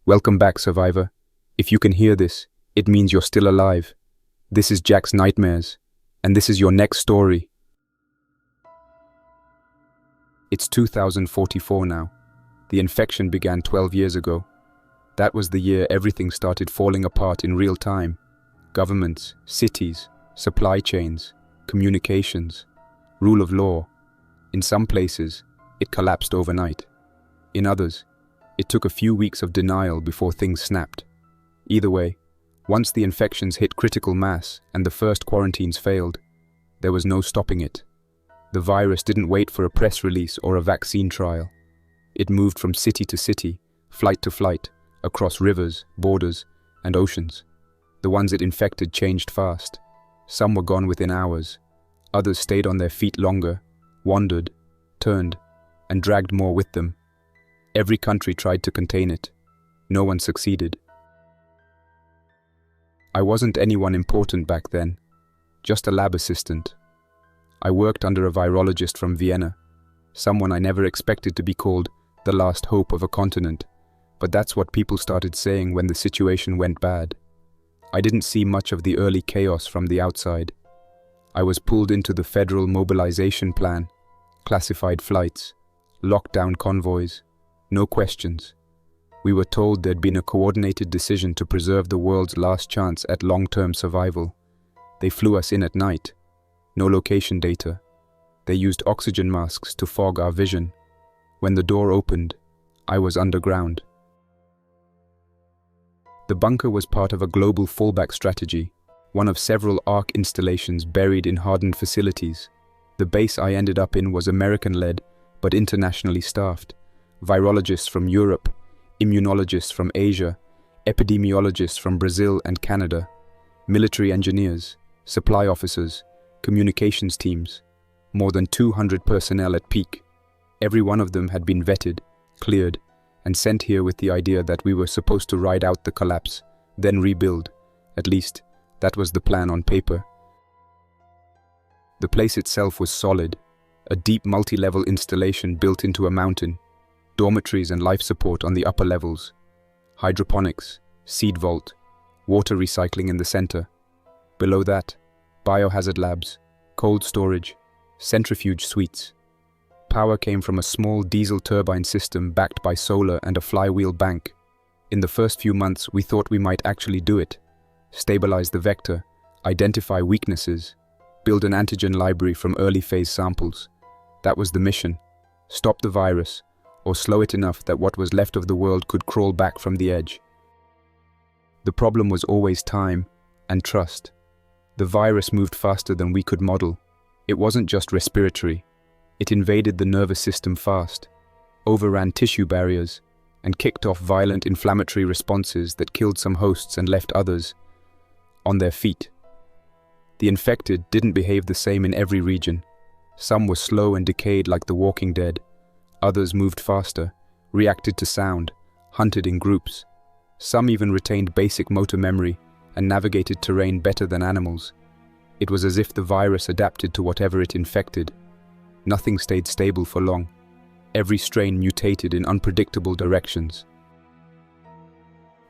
Welcome back, survivor. If you can hear this, it means you're still alive. This is Jack's Nightmares, and this is your next story. It's 2044 now. The infection began 12 years ago. That was the year everything started falling apart in real time. Governments, cities, supply chains, communications, rule of law. In some places, it collapsed overnight. In others, it took a few weeks of denial before things snapped. Either way, once the infections hit critical mass and the first quarantines failed, there was no stopping it. The virus didn't wait for a press release or a vaccine trial. It moved from city to city, flight to flight, across rivers, borders, and oceans. The ones it infected changed fast. Some were gone within hours. Others stayed on their feet longer, wandered, turned, and dragged more with them. Every country tried to contain it. No one succeeded. I wasn't anyone important back then, just a lab assistant. I worked under a virologist from Vienna, someone I never expected to be called the last hope of a continent, but that's what people started saying when the situation went bad. I didn't see much of the early chaos from the outside. I was pulled into the federal mobilization plan, classified flights, lockdown convoys, no questions. We were told there'd been a coordinated decision to preserve the world's last chance at long-term survival. They flew us in at night. No location data. They used oxygen masks to fog our vision. When the door opened, I was underground. The bunker was part of a global fallback strategy, one of several ARC installations buried in hardened facilities. The base I ended up in was American-led, but internationally staffed. Virologists from Europe, immunologists from Asia, epidemiologists from Brazil and Canada, military engineers, supply officers, communications teams, more than 200 personnel at peak. Every one of them had been vetted, cleared, and sent here with the idea that we were supposed to ride out the collapse, then rebuild. At least, that was the plan on paper. The place itself was solid, a deep multi-level installation built into a mountain, dormitories and life support on the upper levels, hydroponics, seed vault, water recycling in the center. Below that, biohazard labs, cold storage, centrifuge suites. Power came from a small diesel turbine system backed by solar and a flywheel bank. In the first few months, we thought we might actually do it. Stabilize the vector, identify weaknesses, build an antigen library from early phase samples. That was the mission. Stop the virus, or slow it enough that what was left of the world could crawl back from the edge. The problem was always time and trust. The virus moved faster than we could model. It wasn't just respiratory. It invaded the nervous system fast, overran tissue barriers, and kicked off violent inflammatory responses that killed some hosts and left others on their feet. The infected didn't behave the same in every region. Some were slow and decayed like the walking dead. Others moved faster, reacted to sound, hunted in groups. Some even retained basic motor memory and navigated terrain better than animals. It was as if the virus adapted to whatever it infected. Nothing stayed stable for long. Every strain mutated in unpredictable directions.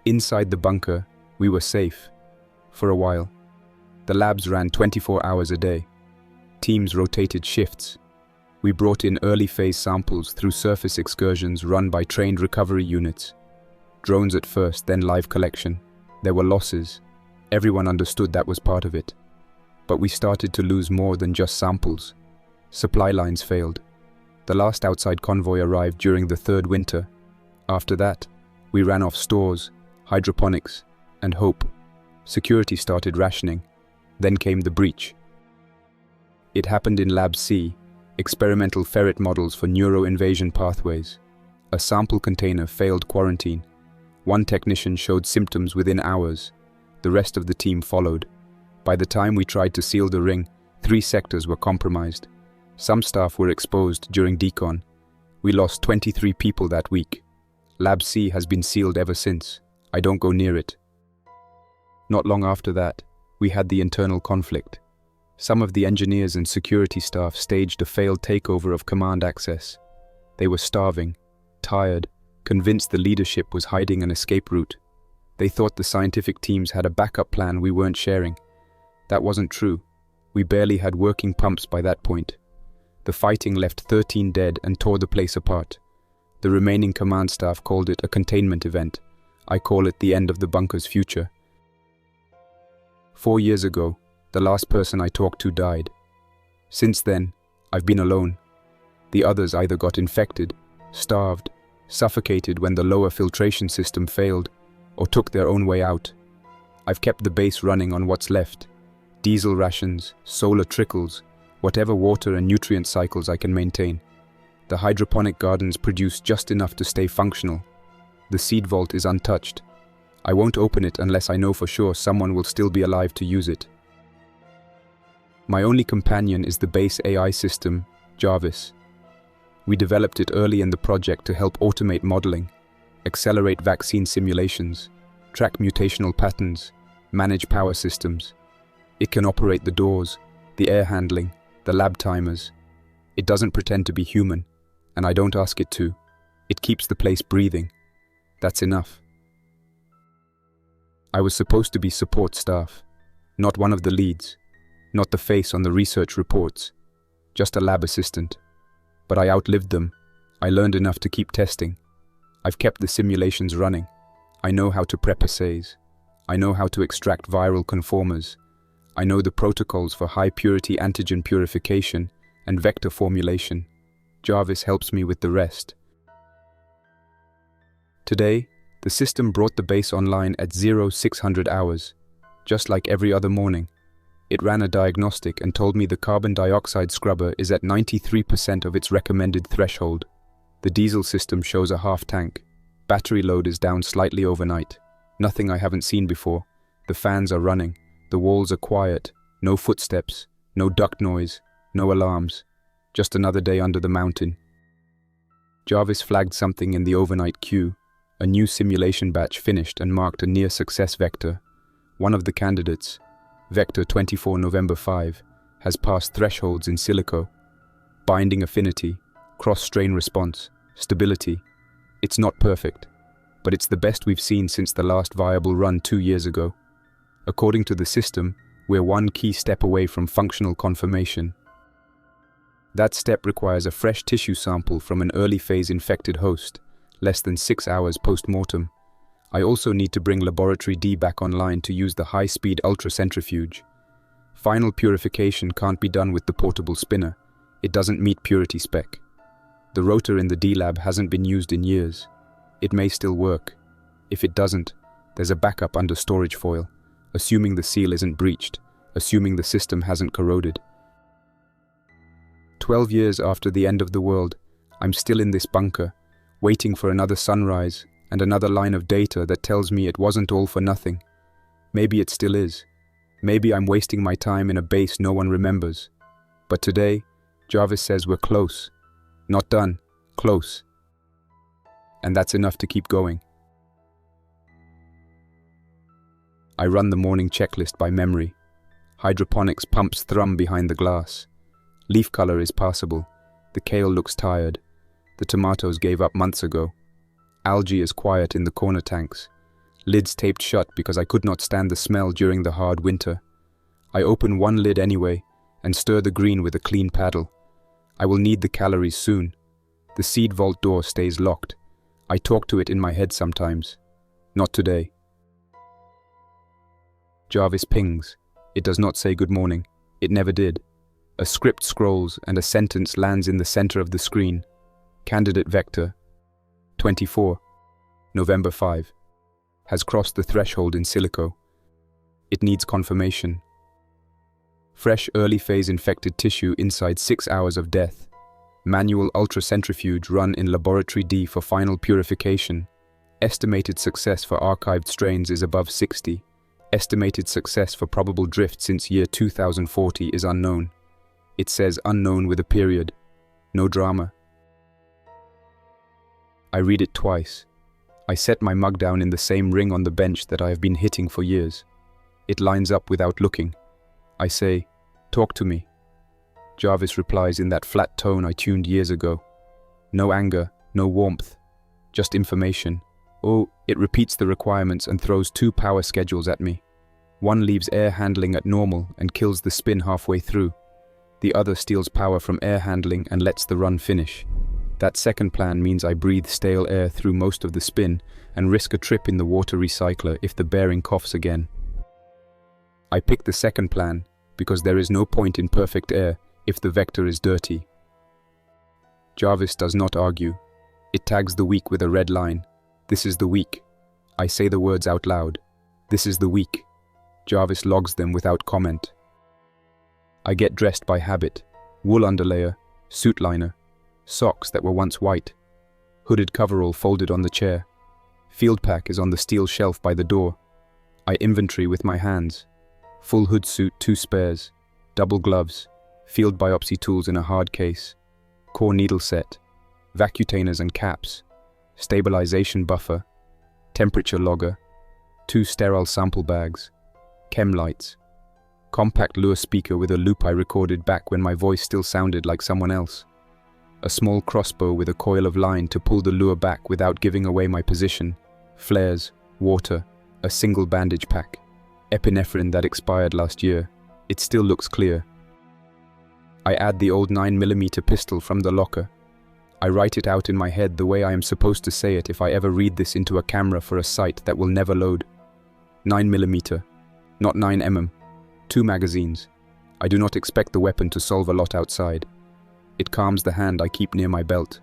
Inside the bunker, we were safe. For a while. The labs ran 24 hours a day. Teams rotated shifts. We brought in early phase samples through surface excursions run by trained recovery units. Drones at first, then live collection. There were losses. Everyone understood that was part of it. But we started to lose more than just samples. Supply lines failed. The last outside convoy arrived during the third winter. After that, we ran off stores, hydroponics, and hope. Security started rationing. Then came the breach. It happened in Lab C, experimental ferret models for neuro-invasion pathways. A sample container failed quarantine. One technician showed symptoms within hours. The rest of the team followed. By the time we tried to seal the ring, 3 sectors were compromised. Some staff were exposed during decon. We lost 23 people that week. Lab C has been sealed ever since. I don't go near it. Not long after that, we had the internal conflict. Some of the engineers and security staff staged a failed takeover of command access. They were starving, tired, convinced the leadership was hiding an escape route. They thought the scientific teams had a backup plan we weren't sharing. That wasn't true. We barely had working pumps by that point. The fighting left 13 dead and tore the place apart. The remaining command staff called it a containment event. I call it the end of the bunker's future. 4 years ago, the last person I talked to died. Since then, I've been alone. The others either got infected, starved, suffocated when the lower filtration system failed, or took their own way out. I've kept the base running on what's left. Diesel rations, solar trickles, whatever water and nutrient cycles I can maintain. The hydroponic gardens produce just enough to stay functional. The seed vault is untouched. I won't open it unless I know for sure someone will still be alive to use it. My only companion is the base AI system, Jarvis. We developed it early in the project to help automate modeling, accelerate vaccine simulations, track mutational patterns, manage power systems. It can operate the doors, the air handling, the lab timers. It doesn't pretend to be human, and I don't ask it to. It keeps the place breathing. That's enough. I was supposed to be support staff, not one of the leads, not the face on the research reports, just a lab assistant. But I outlived them. I learned enough to keep testing. I've kept the simulations running. I know how to prep assays. I know how to extract viral conformers. I know the protocols for high-purity antigen purification and vector formulation. Jarvis helps me with the rest. Today, the system brought the base online at 0600 hours, just like every other morning. It ran a diagnostic and told me the carbon dioxide scrubber is at 93% of its recommended threshold. The diesel system shows a half tank. Battery load is down slightly overnight. Nothing I haven't seen before. The fans are running. The walls are quiet. No footsteps. No duct noise. No alarms. Just another day under the mountain. Jarvis flagged something in the overnight queue. A new simulation batch finished and marked a near success vector. One of the candidates, Vector 24 November 5, has passed thresholds in silico. Binding affinity, cross-strain response, stability. It's not perfect, but it's the best we've seen since the last viable run 2 years ago. According to the system, we're one key step away from functional confirmation. That step requires a fresh tissue sample from an early-phase infected host, less than 6 hours post-mortem. I also need to bring Laboratory D back online to use the high-speed ultra-centrifuge. Final purification can't be done with the portable spinner. It doesn't meet purity spec. The rotor in the D-lab hasn't been used in years. It may still work. If it doesn't, there's a backup under storage foil, assuming the seal isn't breached, assuming the system hasn't corroded. 12 years after the end of the world, I'm still in this bunker, waiting for another sunrise and another line of data that tells me it wasn't all for nothing. Maybe it still is. Maybe I'm wasting my time in a base no one remembers. But today, Jarvis says we're close. Not done, close. And that's enough to keep going. I run the morning checklist by memory. Hydroponics pumps thrum behind the glass. Leaf color is passable. The kale looks tired. The tomatoes gave up months ago. Algae is quiet in the corner tanks. Lids taped shut because I could not stand the smell during the hard winter. I open one lid anyway and stir the green with a clean paddle. I will need the calories soon. The seed vault door stays locked. I talk to it in my head sometimes. Not today. Jarvis pings. It does not say good morning. It never did. A script scrolls and a sentence lands in the center of the screen. Candidate vector 24 November 5 has crossed the threshold in silico. It needs confirmation. Fresh early phase infected tissue inside 6 hours of death. Manual ultracentrifuge run in Laboratory D for final purification. Estimated success for archived strains is above 60. Estimated success for probable drift since year 2040 is unknown. It says unknown with a period. No drama. I read it twice. I set my mug down in the same ring on the bench that I have been hitting for years. It lines up without looking. I say, "Talk to me." Jarvis replies in that flat tone I tuned years ago. No anger, no warmth, just information. Oh, it repeats the requirements and throws 2 power schedules at me. One leaves air handling at normal and kills the spin halfway through. The other steals power from air handling and lets the run finish. That second plan means I breathe stale air through most of the spin and risk a trip in the water recycler if the bearing coughs again. I pick the second plan because there is no point in perfect air if the vector is dirty. Jarvis does not argue. It tags the week with a red line. This is the week. I say the words out loud. This is the week. Jarvis logs them without comment. I get dressed by habit. Wool underlayer, suit liner, socks that were once white, hooded coverall folded on the chair. Field pack is on the steel shelf by the door. I inventory with my hands. Full hood suit, 2 spares, double gloves, field biopsy tools in a hard case, core needle set, vacutainers and caps, stabilization buffer, temperature logger, 2 sterile sample bags, chem lights, compact lure speaker with a loop I recorded back when my voice still sounded like someone else, a small crossbow with a coil of line to pull the lure back without giving away my position, flares, water, a single bandage pack, epinephrine that expired last year. It still looks clear. I add the old 9mm pistol from the locker. I write it out in my head the way I am supposed to say it if I ever read this into a camera for a site that will never load. 9mm, not 9mm. 2 magazines. I do not expect the weapon to solve a lot outside. It calms the hand I keep near my belt.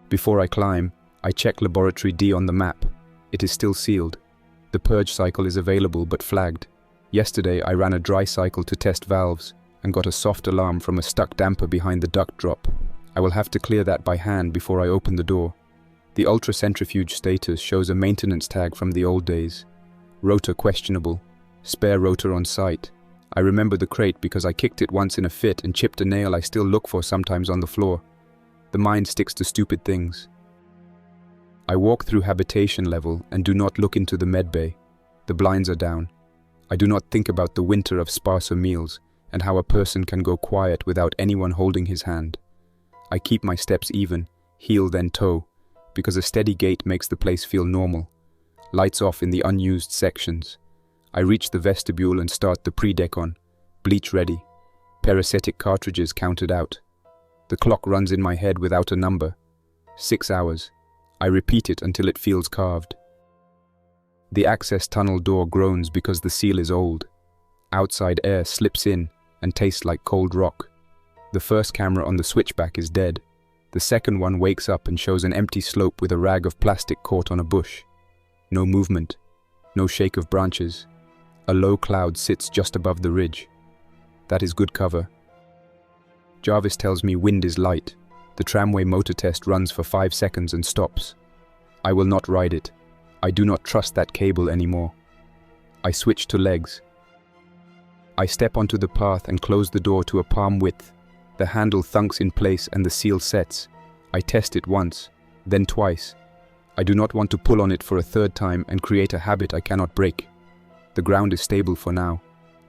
Before I climb, I check Laboratory D on the map. It is still sealed. The purge cycle is available but flagged. Yesterday I ran a dry cycle to test valves and got a soft alarm from a stuck damper behind the duct drop. I will have to clear that by hand before I open the door. The ultra centrifuge status shows a maintenance tag from the old days. Rotor questionable. Spare rotor on site. I remember the crate because I kicked it once in a fit and chipped a nail I still look for sometimes on the floor. The mind sticks to stupid things. I walk through habitation level and do not look into the medbay. The blinds are down. I do not think about the winter of sparser meals and how a person can go quiet without anyone holding his hand. I keep my steps even, heel then toe, because a steady gait makes the place feel normal. Lights off in the unused sections. I reach the vestibule and start the pre-decon. Bleach ready. Parasitic cartridges counted out. The clock runs in my head without a number. 6 hours. I repeat it until it feels carved. The access tunnel door groans because the seal is old. Outside air slips in and tastes like cold rock. The first camera on the switchback is dead. The second one wakes up and shows an empty slope with a rag of plastic caught on a bush. No movement. No shake of branches. A low cloud sits just above the ridge. That is good cover. Jarvis tells me wind is light. The tramway motor test runs for 5 seconds and stops. I will not ride it. I do not trust that cable anymore. I switch to legs. I step onto the path and close the door to a palm width. The handle thunks in place and the seal sets. I test it once, then twice. I do not want to pull on it for a 3rd time and create a habit I cannot break. The ground is stable for now.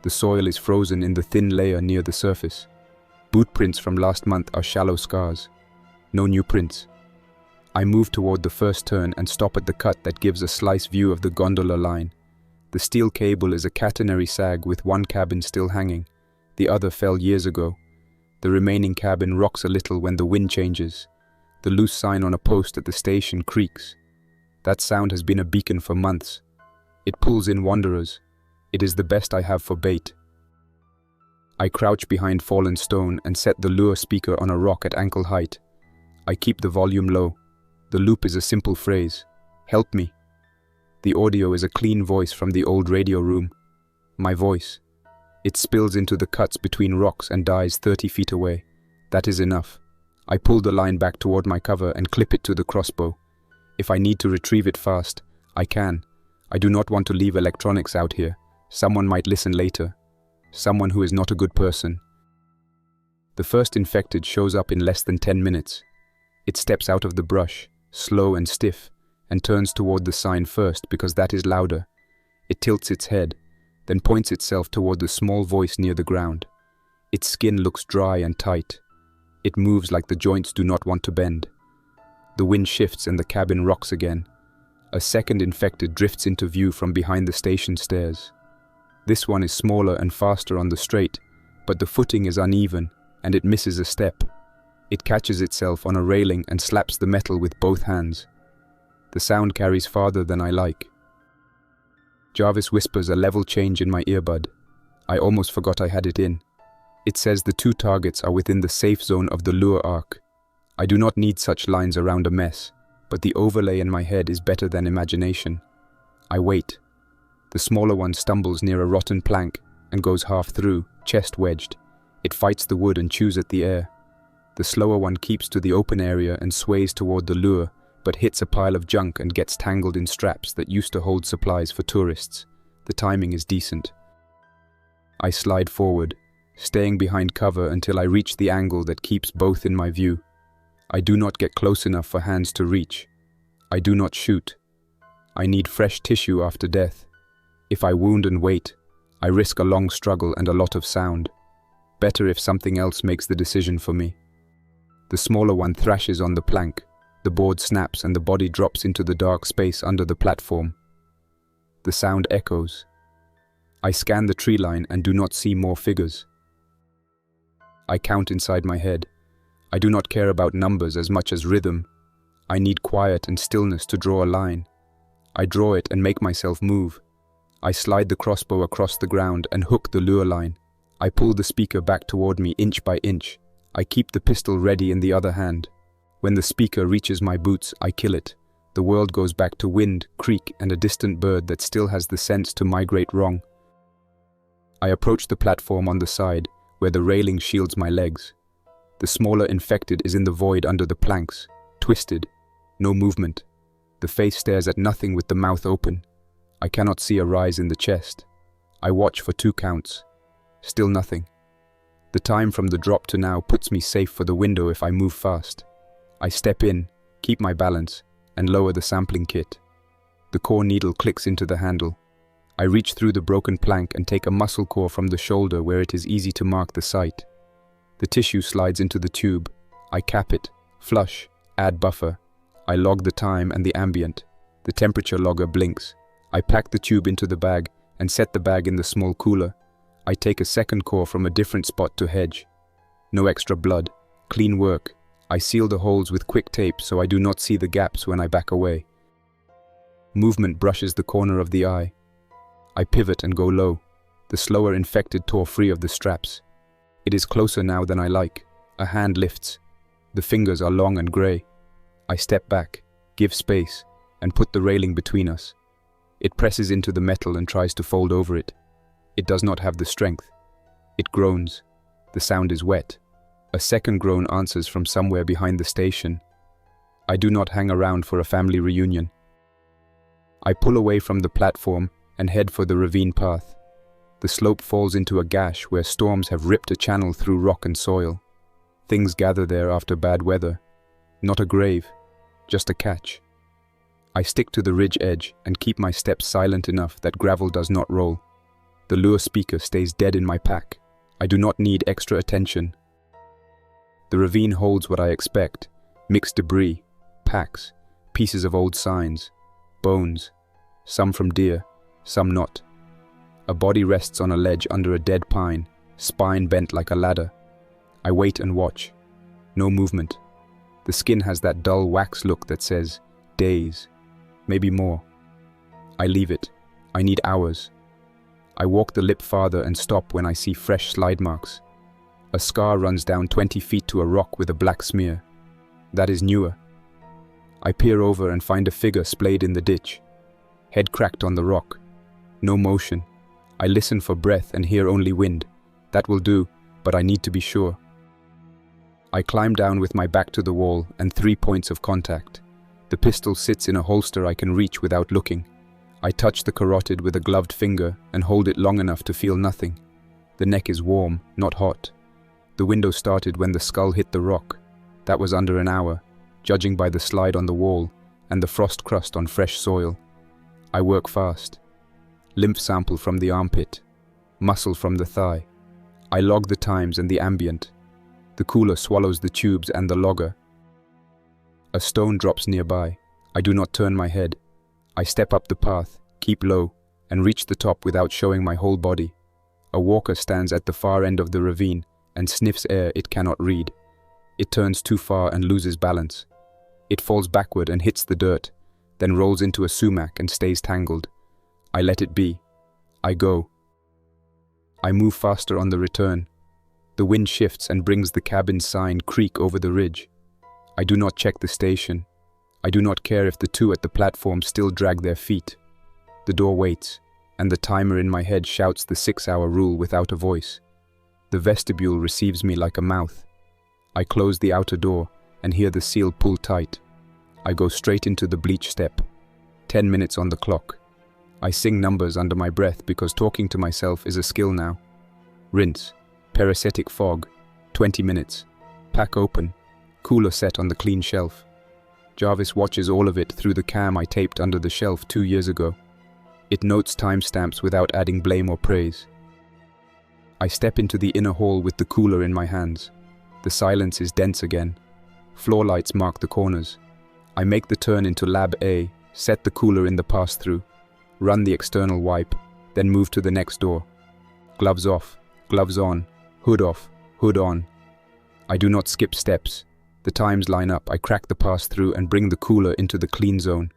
The soil is frozen in the thin layer near the surface. Boot prints from last month are shallow scars. No new prints. I move toward the first turn and stop at the cut that gives a slice view of the gondola line. The steel cable is a catenary sag with one cabin still hanging. The other fell years ago. The remaining cabin rocks a little when the wind changes. The loose sign on a post at the station creaks. That sound has been a beacon for months. It pulls in wanderers. It is the best I have for bait. I crouch behind fallen stone and set the lure speaker on a rock at ankle height. I keep the volume low. The loop is a simple phrase. Help me. The audio is a clean voice from the old radio room. My voice. It spills into the cuts between rocks and dies 30 feet away. That is enough. I pull the line back toward my cover and clip it to the crossbow. If I need to retrieve it fast, I can. I do not want to leave electronics out here. Someone might listen later. Someone who is not a good person. The first infected shows up in less than 10 minutes. It steps out of the brush, slow and stiff, and turns toward the sign first because that is louder. It tilts its head, then points itself toward the small voice near the ground. Its skin looks dry and tight. It moves like the joints do not want to bend. The wind shifts and the cabin rocks again. A second infected drifts into view from behind the station stairs. This one is smaller and faster on the straight, but the footing is uneven and it misses a step. It catches itself on a railing and slaps the metal with both hands. The sound carries farther than I like. Jarvis whispers a level change in my earbud. I almost forgot I had it in. It says the 2 targets are within the safe zone of the lure arc. I do not need such lines around a mess, but the overlay in my head is better than imagination. I wait. The smaller one stumbles near a rotten plank and goes half through, chest wedged. It fights the wood and chews at the air. The slower one keeps to the open area and sways toward the lure, but hits a pile of junk and gets tangled in straps that used to hold supplies for tourists. The timing is decent. I slide forward, staying behind cover until I reach the angle that keeps both in my view. I do not get close enough for hands to reach. I do not shoot. I need fresh tissue after death. If I wound and wait, I risk a long struggle and a lot of sound. Better if something else makes the decision for me. The smaller one thrashes on the plank. The board snaps and the body drops into the dark space under the platform. The sound echoes. I scan the tree line and do not see more figures. I count inside my head. I do not care about numbers as much as rhythm. I need quiet and stillness to draw a line. I draw it and make myself move. I slide the crossbow across the ground and hook the lure line. I pull the speaker back toward me inch by inch. I keep the pistol ready in the other hand. When the speaker reaches my boots, I kill it. The world goes back to wind, creek, and a distant bird that still has the sense to migrate wrong. I approach the platform on the side, where the railing shields my legs. The smaller infected is in the void under the planks, twisted, no movement. The face stares at nothing with the mouth open. I cannot see a rise in the chest. I watch for 2 counts. Still nothing. The time from the drop to now puts me safe for the window if I move fast. I step in, keep my balance, and lower the sampling kit. The core needle clicks into the handle. I reach through the broken plank and take a muscle core from the shoulder where it is easy to mark the site. The tissue slides into the tube. I cap it, flush, add buffer. I log the time and the ambient. The temperature logger blinks. I pack the tube into the bag and set the bag in the small cooler. I take a second core from a different spot to hedge. No extra blood. Clean work. I seal the holes with quick tape so I do not see the gaps when I back away. Movement brushes the corner of the eye. I pivot and go low. The slower infected tore free of the straps. It is closer now than I like. A hand lifts. The fingers are long and grey. I step back, give space, and put the railing between us. It presses into the metal and tries to fold over it. It does not have the strength. It groans. The sound is wet. A second groan answers from somewhere behind the station. I do not hang around for a family reunion. I pull away from the platform and head for the ravine path. The slope falls into a gash where storms have ripped a channel through rock and soil. Things gather there after bad weather. Not a grave, just a catch. I stick to the ridge edge and keep my steps silent enough that gravel does not roll. The lure speaker stays dead in my pack. I do not need extra attention. The ravine holds what I expect. Mixed debris, packs, pieces of old signs, bones, some from deer, some not. A body rests on a ledge under a dead pine, spine bent like a ladder. I wait and watch. No movement. The skin has that dull wax look that says, days, maybe more. I leave it. I need hours. I walk the lip farther and stop when I see fresh slide marks. A scar runs down 20 feet to a rock with a black smear. That is newer. I peer over and find a figure splayed in the ditch. Head cracked on the rock. No motion. I listen for breath and hear only wind. That will do, but I need to be sure. I climb down with my back to the wall and 3 points of contact. The pistol sits in a holster I can reach without looking. I touch the carotid with a gloved finger and hold it long enough to feel nothing. The neck is warm, not hot. The window started when the skull hit the rock. That was under an hour, judging by the slide on the wall and the frost crust on fresh soil. I work fast. Lymph sample from the armpit, muscle from the thigh. I log the times and the ambient. The cooler swallows the tubes and the logger. A stone drops nearby. I do not turn my head. I step up the path, keep low, and reach the top without showing my whole body. A walker stands at the far end of the ravine and sniffs air it cannot read. It turns too far and loses balance. It falls backward and hits the dirt, then rolls into a sumac and stays tangled. I let it be. I go. I move faster on the return. The wind shifts and brings the cabin sign creak over the ridge. I do not check the station. I do not care if the two at the platform still drag their feet. The door waits, and the timer in my head shouts the 6-hour rule without a voice. The vestibule receives me like a mouth. I close the outer door and hear the seal pull tight. I go straight into the bleach step. 10 minutes on the clock. I sing numbers under my breath because talking to myself is a skill now. Rinse. Parasitic fog. 20 minutes. Pack open. Cooler set on the clean shelf. Jarvis watches all of it through the cam I taped under the shelf 2 years ago. It notes timestamps without adding blame or praise. I step into the inner hall with the cooler in my hands. The silence is dense again. Floor lights mark the corners. I make the turn into Lab A, set the cooler in the pass-through, run the external wipe, then move to the next door. Gloves off, gloves on, hood off, hood on. I do not skip steps. The times line up. I crack the pass-through and bring the cooler into the clean zone.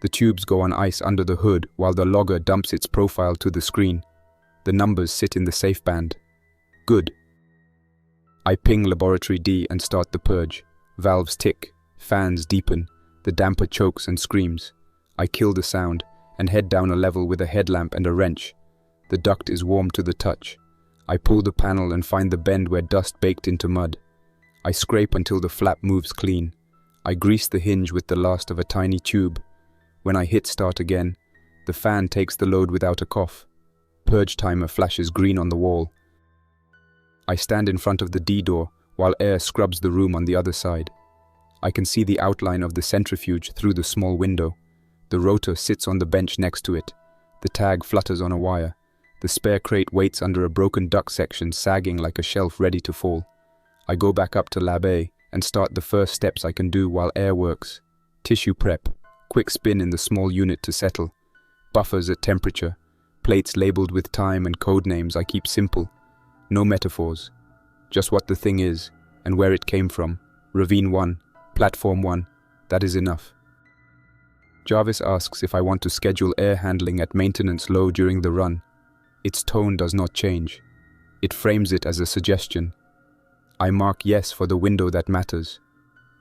The tubes go on ice under the hood while the logger dumps its profile to the screen. The numbers sit in the safe band. Good. I ping Laboratory D and start the purge. Valves tick, fans deepen, the damper chokes and screams. I kill the sound and head down a level with a headlamp and a wrench. The duct is warm to the touch. I pull the panel and find the bend where dust baked into mud. I scrape until the flap moves clean. I grease the hinge with the last of a tiny tube. When I hit start again, the fan takes the load without a cough. Purge timer flashes green on the wall. I stand in front of the D door while air scrubs the room on the other side. I can see the outline of the centrifuge through the small window. The rotor sits on the bench next to it. The tag flutters on a wire. The spare crate waits under a broken duct section sagging like a shelf ready to fall. I go back up to Lab A and start the first steps I can do while air works. Tissue prep, quick spin in the small unit to settle. Buffers at temperature, plates labeled with time and code names I keep simple. No metaphors, just what the thing is and where it came from. Ravine 1, Platform 1, that is enough. Jarvis asks if I want to schedule air handling at maintenance low during the run. Its tone does not change. It frames it as a suggestion. I mark yes for the window that matters.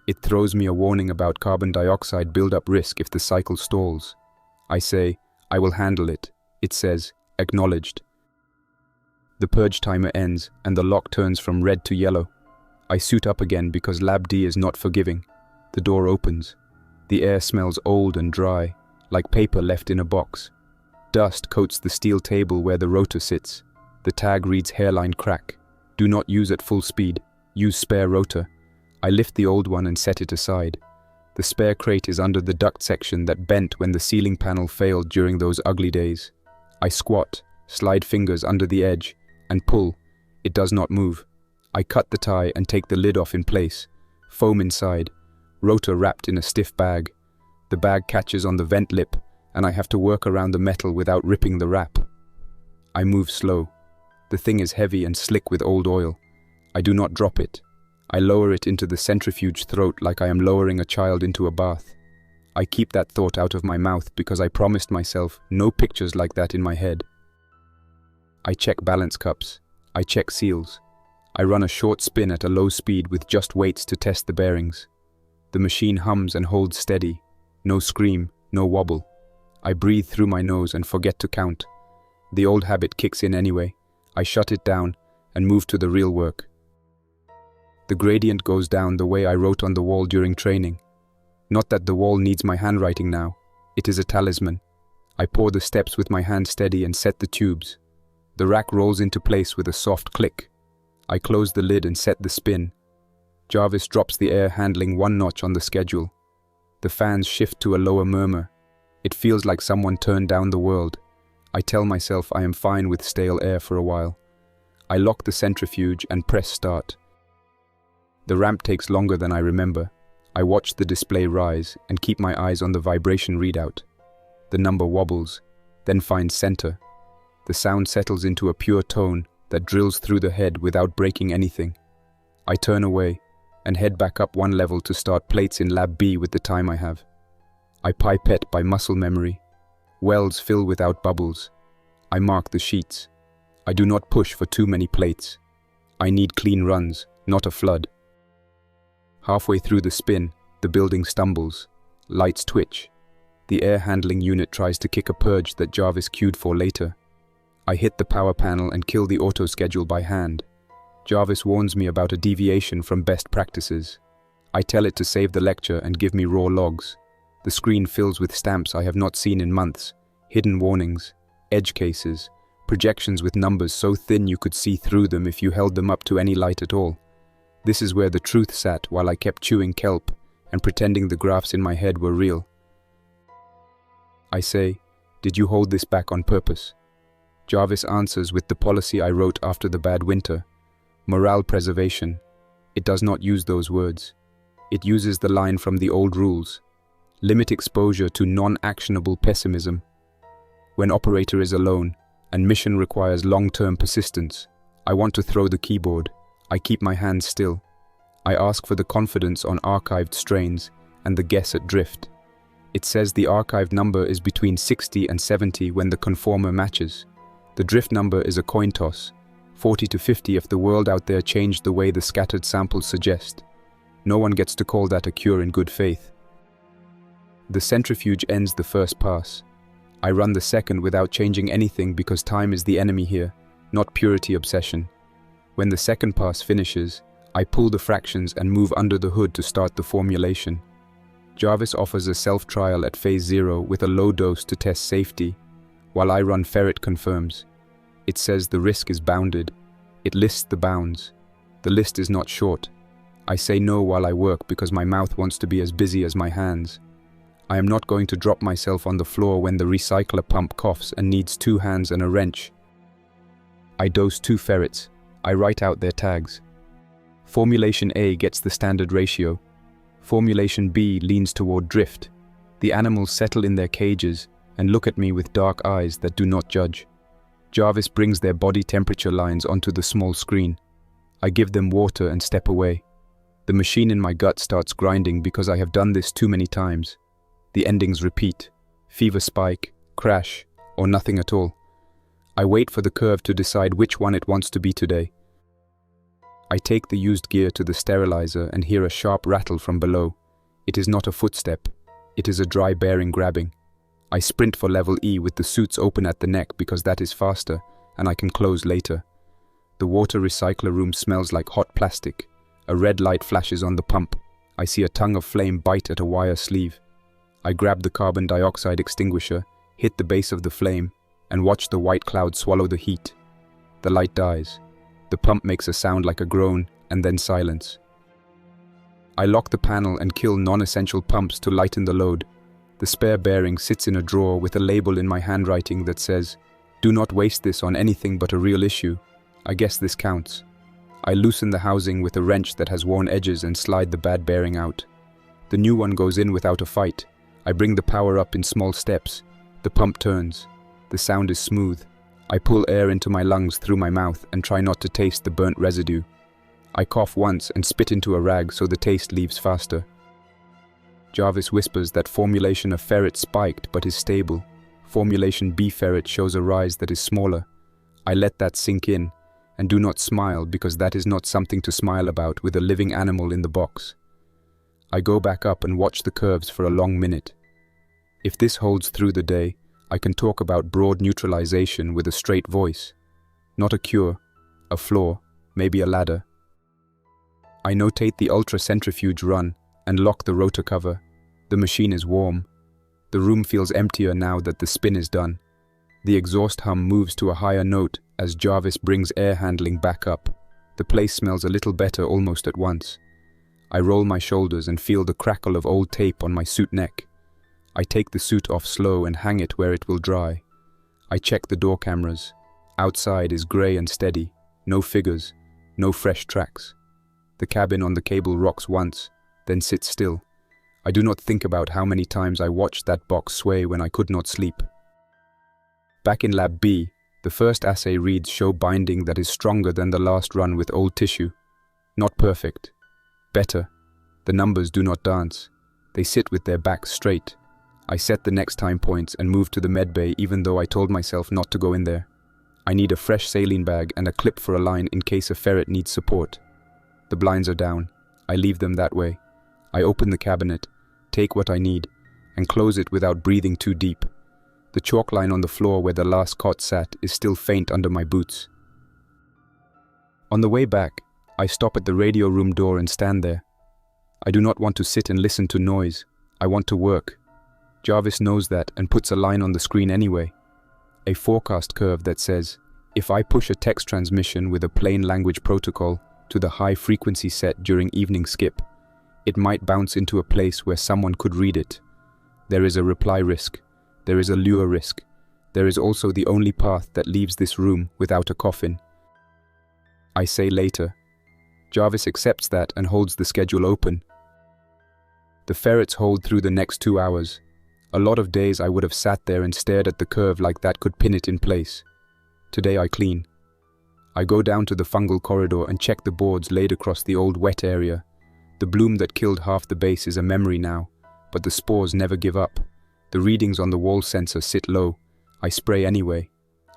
It throws me a warning about carbon dioxide buildup risk if the cycle stalls. I say, I will handle it. It says, acknowledged. The purge timer ends and the lock turns from red to yellow. I suit up again because Lab D is not forgiving. The door opens. The air smells old and dry, like paper left in a box. Dust coats the steel table where the rotor sits. The tag reads hairline crack. Do not use at full speed. Use spare rotor. I lift the old one and set it aside. The spare crate is under the duct section that bent when the ceiling panel failed during those ugly days. I squat, slide fingers under the edge, and pull. It does not move. I cut the tie and take the lid off in place. Foam inside. Rotor wrapped in a stiff bag. The bag catches on the vent lip, and I have to work around the metal without ripping the wrap. I move slow. The thing is heavy and slick with old oil. I do not drop it. I lower it into the centrifuge throat like I am lowering a child into a bath. I keep that thought out of my mouth because I promised myself no pictures like that in my head. I check balance cups. I check seals. I run a short spin at a low speed with just weights to test the bearings. The machine hums and holds steady. No scream, no wobble. I breathe through my nose and forget to count. The old habit kicks in anyway. I shut it down and move to the real work. The gradient goes down the way I wrote on the wall during training. Not that the wall needs my handwriting now. It is a talisman. I pour the steps with my hand steady and set the tubes. The rack rolls into place with a soft click. I close the lid and set the spin. Jarvis drops the air handling one notch on the schedule. The fans shift to a lower murmur. It feels like someone turned down the world. I tell myself I am fine with stale air for a while. I lock the centrifuge and press start. The ramp takes longer than I remember. I watch the display rise and keep my eyes on the vibration readout. The number wobbles, then finds center. The sound settles into a pure tone that drills through the head without breaking anything. I turn away and head back up one level to start plates in Lab B with the time I have. I pipette by muscle memory. Wells fill without bubbles. I mark the sheets. I do not push for too many plates. I need clean runs, not a flood. Halfway through the spin, the building stumbles. Lights twitch. The air handling unit tries to kick a purge that Jarvis queued for later. I hit the power panel and kill the auto schedule by hand. Jarvis warns me about a deviation from best practices. I tell it to save the lecture and give me raw logs. The screen fills with stamps I have not seen in months, hidden warnings, edge cases, projections with numbers so thin you could see through them if you held them up to any light at all. This is where the truth sat while I kept chewing kelp and pretending the graphs in my head were real. I say, "Did you hold this back on purpose?" Jarvis answers with the policy I wrote after the bad winter. Morale preservation. It does not use those words. It uses the line from the old rules. Limit exposure to non-actionable pessimism. When operator is alone, and mission requires long-term persistence, I want to throw the keyboard. I keep my hands still. I ask for the confidence on archived strains and the guess at drift. It says the archived number is between 60 and 70 when the conformer matches. The drift number is a coin toss, 40 to 50 if the world out there changed the way the scattered samples suggest. No one gets to call that a cure in good faith. The centrifuge ends the first pass. I run the second without changing anything because time is the enemy here, not purity obsession. When the second pass finishes, I pull the fractions and move under the hood to start the formulation. Jarvis offers a self-trial at phase 0 with a low dose to test safety, while I run ferret confirms. It says the risk is bounded. It lists the bounds. The list is not short. I say no while I work because my mouth wants to be as busy as my hands. I am not going to drop myself on the floor when the recycler pump coughs and needs 2 hands and a wrench. I dose 2 ferrets. I write out their tags. Formulation A gets the standard ratio. Formulation B leans toward drift. The animals settle in their cages and look at me with dark eyes that do not judge. Jarvis brings their body temperature lines onto the small screen. I give them water and step away. The machine in my gut starts grinding because I have done this too many times. The endings repeat. Fever spike, crash, or nothing at all. I wait for the curve to decide which one it wants to be today. I take the used gear to the sterilizer and hear a sharp rattle from below. It is not a footstep. It is a dry bearing grabbing. I sprint for level E with the suits open at the neck because that is faster and I can close later. The water recycler room smells like hot plastic. A red light flashes on the pump. I see a tongue of flame bite at a wire sleeve. I grab the carbon dioxide extinguisher, hit the base of the flame, and watch the white cloud swallow the heat. The light dies. The pump makes a sound like a groan, and then silence. I lock the panel and kill non-essential pumps to lighten the load. The spare bearing sits in a drawer with a label in my handwriting that says, "Do not waste this on anything but a real issue." I guess this counts. I loosen the housing with a wrench that has worn edges and slide the bad bearing out. The new one goes in without a fight. I bring the power up in small steps. The pump turns. The sound is smooth. I pull air into my lungs through my mouth and try not to taste the burnt residue. I cough once and spit into a rag so the taste leaves faster. Jarvis whispers that formulation of ferret spiked but is stable. Formulation B ferret shows a rise that is smaller. I let that sink in and do not smile because that is not something to smile about with a living animal in the box. I go back up and watch the curves for a long minute. If this holds through the day, I can talk about broad neutralization with a straight voice. Not a cure, a floor, maybe a ladder. I notate the ultra-centrifuge run and lock the rotor cover. The machine is warm. The room feels emptier now that the spin is done. The exhaust hum moves to a higher note as Jarvis brings air handling back up. The place smells a little better almost at once. I roll my shoulders and feel the crackle of old tape on my suit neck. I take the suit off slow and hang it where it will dry. I check the door cameras. Outside is grey and steady. No figures. No fresh tracks. The cabin on the cable rocks once, then sit still. I do not think about how many times I watched that box sway when I could not sleep. Back in Lab B, the first assay reads show binding that is stronger than the last run with old tissue. Not perfect. Better. The numbers do not dance. They sit with their backs straight. I set the next time points and move to the medbay even though I told myself not to go in there. I need a fresh saline bag and a clip for a line in case a ferret needs support. The blinds are down. I leave them that way. I open the cabinet, take what I need, and close it without breathing too deep. The chalk line on the floor where the last cot sat is still faint under my boots. On the way back, I stop at the radio room door and stand there. I do not want to sit and listen to noise. I want to work. Jarvis knows that and puts a line on the screen anyway. A forecast curve that says, if I push a text transmission with a plain language protocol to the high frequency set during evening skip, it might bounce into a place where someone could read it. There is a reply risk. There is a lure risk. There is also the only path that leaves this room without a coffin. I say later. Jarvis accepts that and holds the schedule open. The ferrets hold through the next 2 hours. A lot of days I would have sat there and stared at the curve like that could pin it in place. Today I clean. I go down to the fungal corridor and check the boards laid across the old wet area. The bloom that killed half the base is a memory now, but the spores never give up. The readings on the wall sensor sit low. I spray anyway.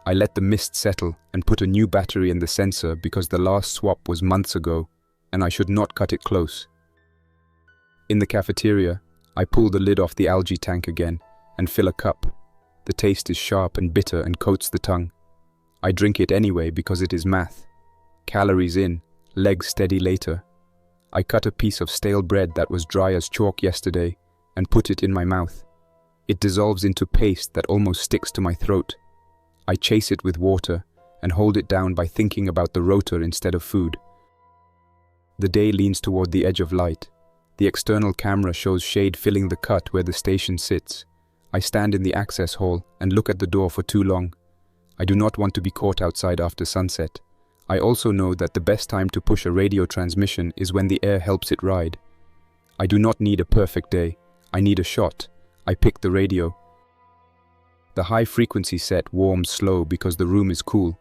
I let the mist settle and put a new battery in the sensor because the last swap was months ago, and I should not cut it close. In the cafeteria, I pull the lid off the algae tank again and fill a cup. The taste is sharp and bitter and coats the tongue. I drink it anyway because it is math. Calories in, legs steady later. I cut a piece of stale bread that was dry as chalk yesterday and put it in my mouth. It dissolves into paste that almost sticks to my throat. I chase it with water and hold it down by thinking about the rotor instead of food. The day leans toward the edge of light. The external camera shows shade filling the cut where the station sits. I stand in the access hall and look at the door for too long. I do not want to be caught outside after sunset. I also know that the best time to push a radio transmission is when the air helps it ride. I do not need a perfect day. I need a shot. I pick the radio. The high frequency set warms slow because the room is cool.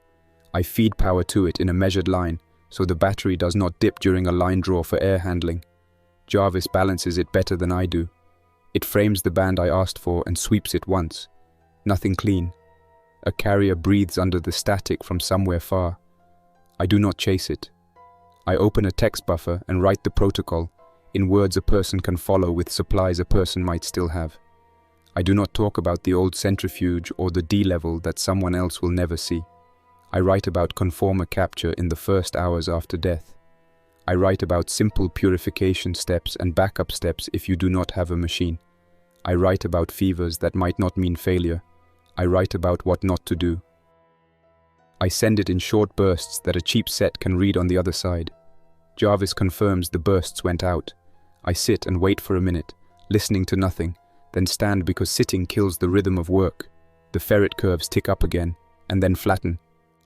I feed power to it in a measured line, so the battery does not dip during a line draw for air handling. Jarvis balances it better than I do. It frames the band I asked for and sweeps it once. Nothing clean. A carrier breathes under the static from somewhere far. I do not chase it. I open a text buffer and write the protocol, in words a person can follow with supplies a person might still have. I do not talk about the old centrifuge or the D level that someone else will never see. I write about conformer capture in the first hours after death. I write about simple purification steps and backup steps if you do not have a machine. I write about fevers that might not mean failure. I write about what not to do. I send it in short bursts that a cheap set can read on the other side. Jarvis confirms the bursts went out. I sit and wait for a minute, listening to nothing, then stand because sitting kills the rhythm of work. The ferret curves tick up again, and then flatten.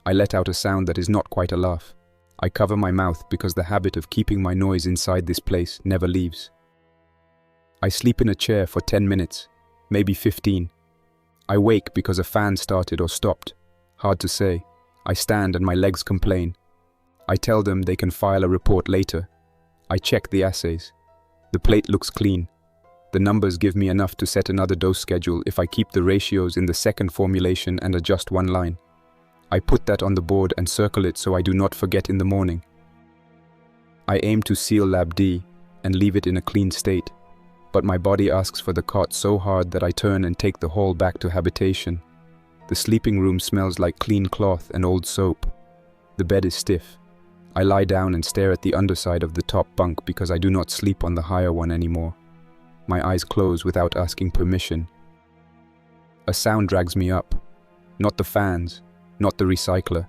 I let out a sound that is not quite a laugh. I cover my mouth because the habit of keeping my noise inside this place never leaves. I sleep in a chair for 10 minutes, maybe 15. I wake because a fan started or stopped. Hard to say. I stand and my legs complain. I tell them they can file a report later. I check the assays. The plate looks clean. The numbers give me enough to set another dose schedule if I keep the ratios in the second formulation and adjust one line. I put that on the board and circle it so I do not forget in the morning. I aim to seal Lab D and leave it in a clean state, but my body asks for the cot so hard that I turn and take the hall back to habitation. The sleeping room smells like clean cloth and old soap. The bed is stiff. I lie down and stare at the underside of the top bunk because I do not sleep on the higher one anymore. My eyes close without asking permission. A sound drags me up. Not the fans, not the recycler.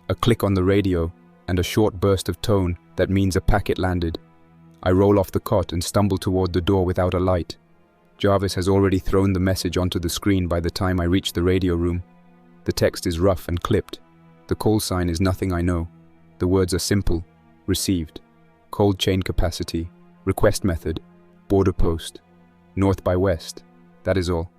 A click on the radio and a short burst of tone that means a packet landed. I roll off the cot and stumble toward the door without a light. Jarvis has already thrown the message onto the screen by the time I reach the radio room. The text is rough and clipped. The call sign is nothing I know. The words are simple. Received. Cold chain capacity. Request method. Border post. North by west. That is all.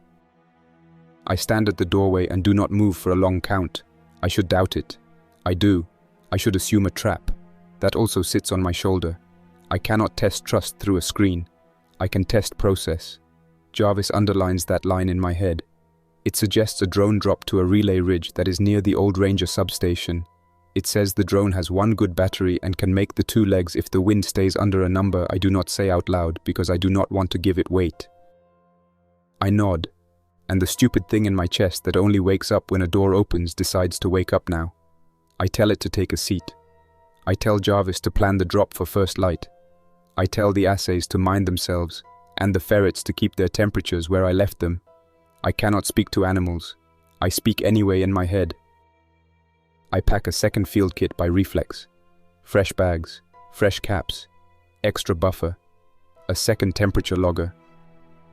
I stand at the doorway and do not move for a long count. I should doubt it. I do. I should assume a trap. That also sits on my shoulder. I cannot test trust through a screen. I can test process. Jarvis underlines that line in my head. It suggests a drone drop to a relay ridge that is near the old Ranger substation. It says the drone has one good battery and can make the 2 legs if the wind stays under a number I do not say out loud because I do not want to give it weight. I nod, and the stupid thing in my chest that only wakes up when a door opens decides to wake up now. I tell it to take a seat. I tell Jarvis to plan the drop for first light. I tell the assays to mind themselves, and the ferrets to keep their temperatures where I left them. I cannot speak to animals. I speak anyway in my head. I pack a second field kit by reflex. Fresh bags, fresh caps, extra buffer, a second temperature logger.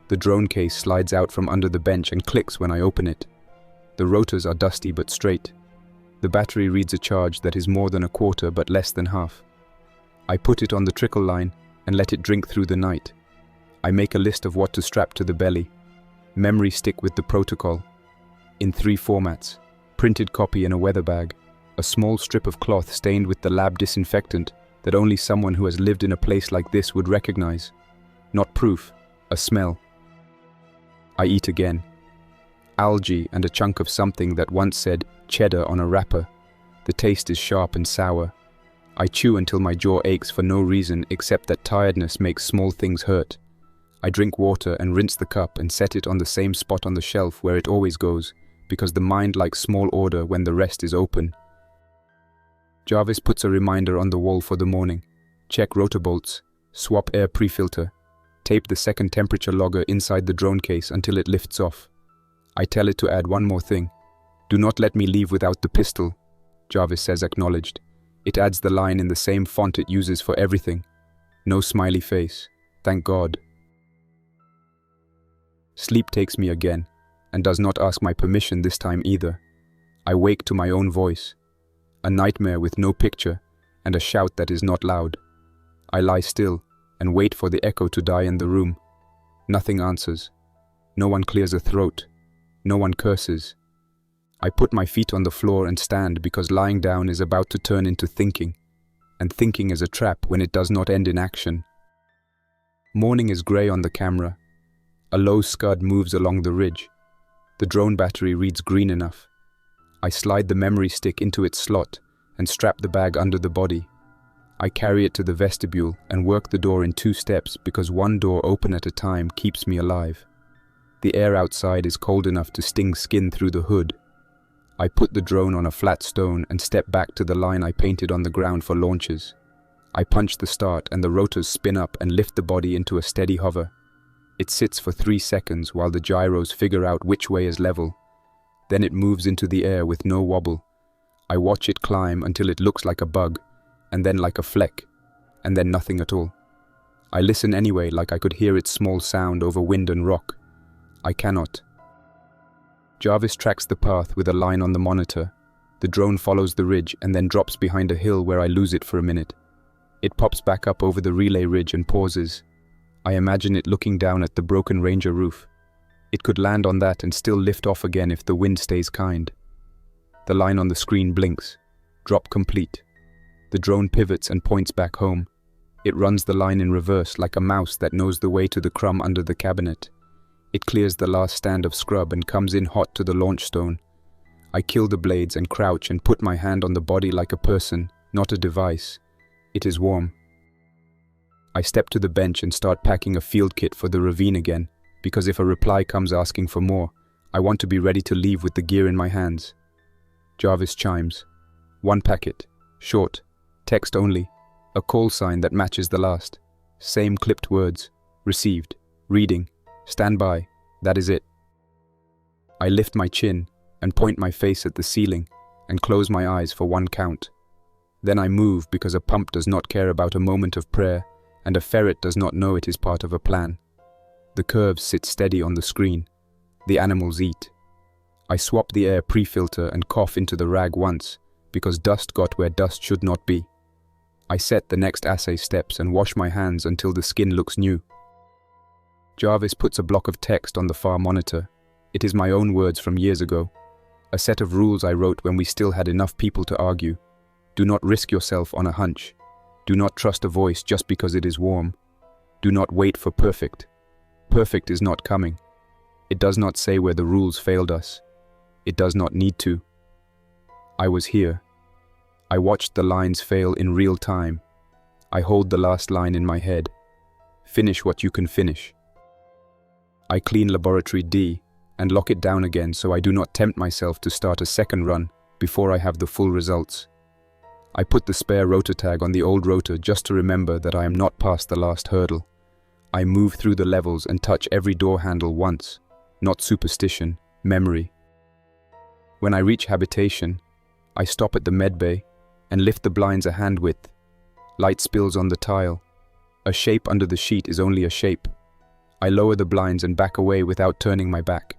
The drone case slides out from under the bench and clicks when I open it. The rotors are dusty but straight. The battery reads a charge that is more than a quarter but less than half. I put it on the trickle line and let it drink through the night. I make a list of what to strap to the belly. Memory stick with the protocol. In 3 formats. Printed copy in a weather bag. A small strip of cloth stained with the lab disinfectant that only someone who has lived in a place like this would recognize. Not proof, a smell. I eat again. Algae and a chunk of something that once said cheddar on a wrapper. The taste is sharp and sour. I chew until my jaw aches for no reason except that tiredness makes small things hurt. I drink water and rinse the cup and set it on the same spot on the shelf where it always goes, because the mind likes small order when the rest is open. Jarvis puts a reminder on the wall for the morning. Check rotor bolts, swap air pre-filter, tape the second temperature logger inside the drone case until it lifts off. I tell it to add one more thing. Do not let me leave without the pistol, Jarvis says acknowledged. It adds the line in the same font it uses for everything. No smiley face. Thank God. Sleep takes me again, and does not ask my permission this time either. I wake to my own voice. A nightmare with no picture, and a shout that is not loud. I lie still, and wait for the echo to die in the room. Nothing answers. No one clears a throat. No one curses. I put my feet on the floor and stand because lying down is about to turn into thinking, and thinking is a trap when it does not end in action. Morning is grey on the camera. A low scud moves along the ridge. The drone battery reads green enough. I slide the memory stick into its slot and strap the bag under the body. I carry it to the vestibule and work the door in 2 steps because one door open at a time keeps me alive. The air outside is cold enough to sting skin through the hood. I put the drone on a flat stone and step back to the line I painted on the ground for launches. I punch the start and the rotors spin up and lift the body into a steady hover. It sits for 3 seconds while the gyros figure out which way is level. Then it moves into the air with no wobble. I watch it climb until it looks like a bug, and then like a fleck, and then nothing at all. I listen anyway like I could hear its small sound over wind and rock. I cannot. Jarvis tracks the path with a line on the monitor. The drone follows the ridge and then drops behind a hill where I lose it for a minute. It pops back up over the relay ridge and pauses. I imagine it looking down at the broken Ranger roof. It could land on that and still lift off again if the wind stays kind. The line on the screen blinks. Drop complete. The drone pivots and points back home. It runs the line in reverse like a mouse that knows the way to the crumb under the cabinet. It clears the last stand of scrub and comes in hot to the launch stone. I kill the blades and crouch and put my hand on the body like a person, not a device. It is warm. I step to the bench and start packing a field kit for the ravine again, because if a reply comes asking for more, I want to be ready to leave with the gear in my hands. Jarvis chimes. 1 packet. Short. Text only. A call sign that matches the last. Same clipped words. Received. Reading. Stand by. That is it. I lift my chin and point my face at the ceiling and close my eyes for 1 count. Then I move because a pump does not care about a moment of prayer and a ferret does not know it is part of a plan. The curves sit steady on the screen. The animals eat. I swap the air pre-filter and cough into the rag once because dust got where dust should not be. I set the next assay steps and wash my hands until the skin looks new. Jarvis puts a block of text on the far monitor. It is my own words from years ago. A set of rules I wrote when we still had enough people to argue. Do not risk yourself on a hunch. Do not trust a voice just because it is warm. Do not wait for perfect. Perfect is not coming. It does not say where the rules failed us. It does not need to. I was here. I watched the lines fail in real time. I hold the last line in my head. Finish what you can finish. I clean Laboratory D and lock it down again so I do not tempt myself to start a second run before I have the full results. I put the spare rotor tag on the old rotor just to remember that I am not past the last hurdle. I move through the levels and touch every door handle once, not superstition, memory. When I reach habitation, I stop at the medbay and lift the blinds a hand width. Light spills on the tile. A shape under the sheet is only a shape. I lower the blinds and back away without turning my back.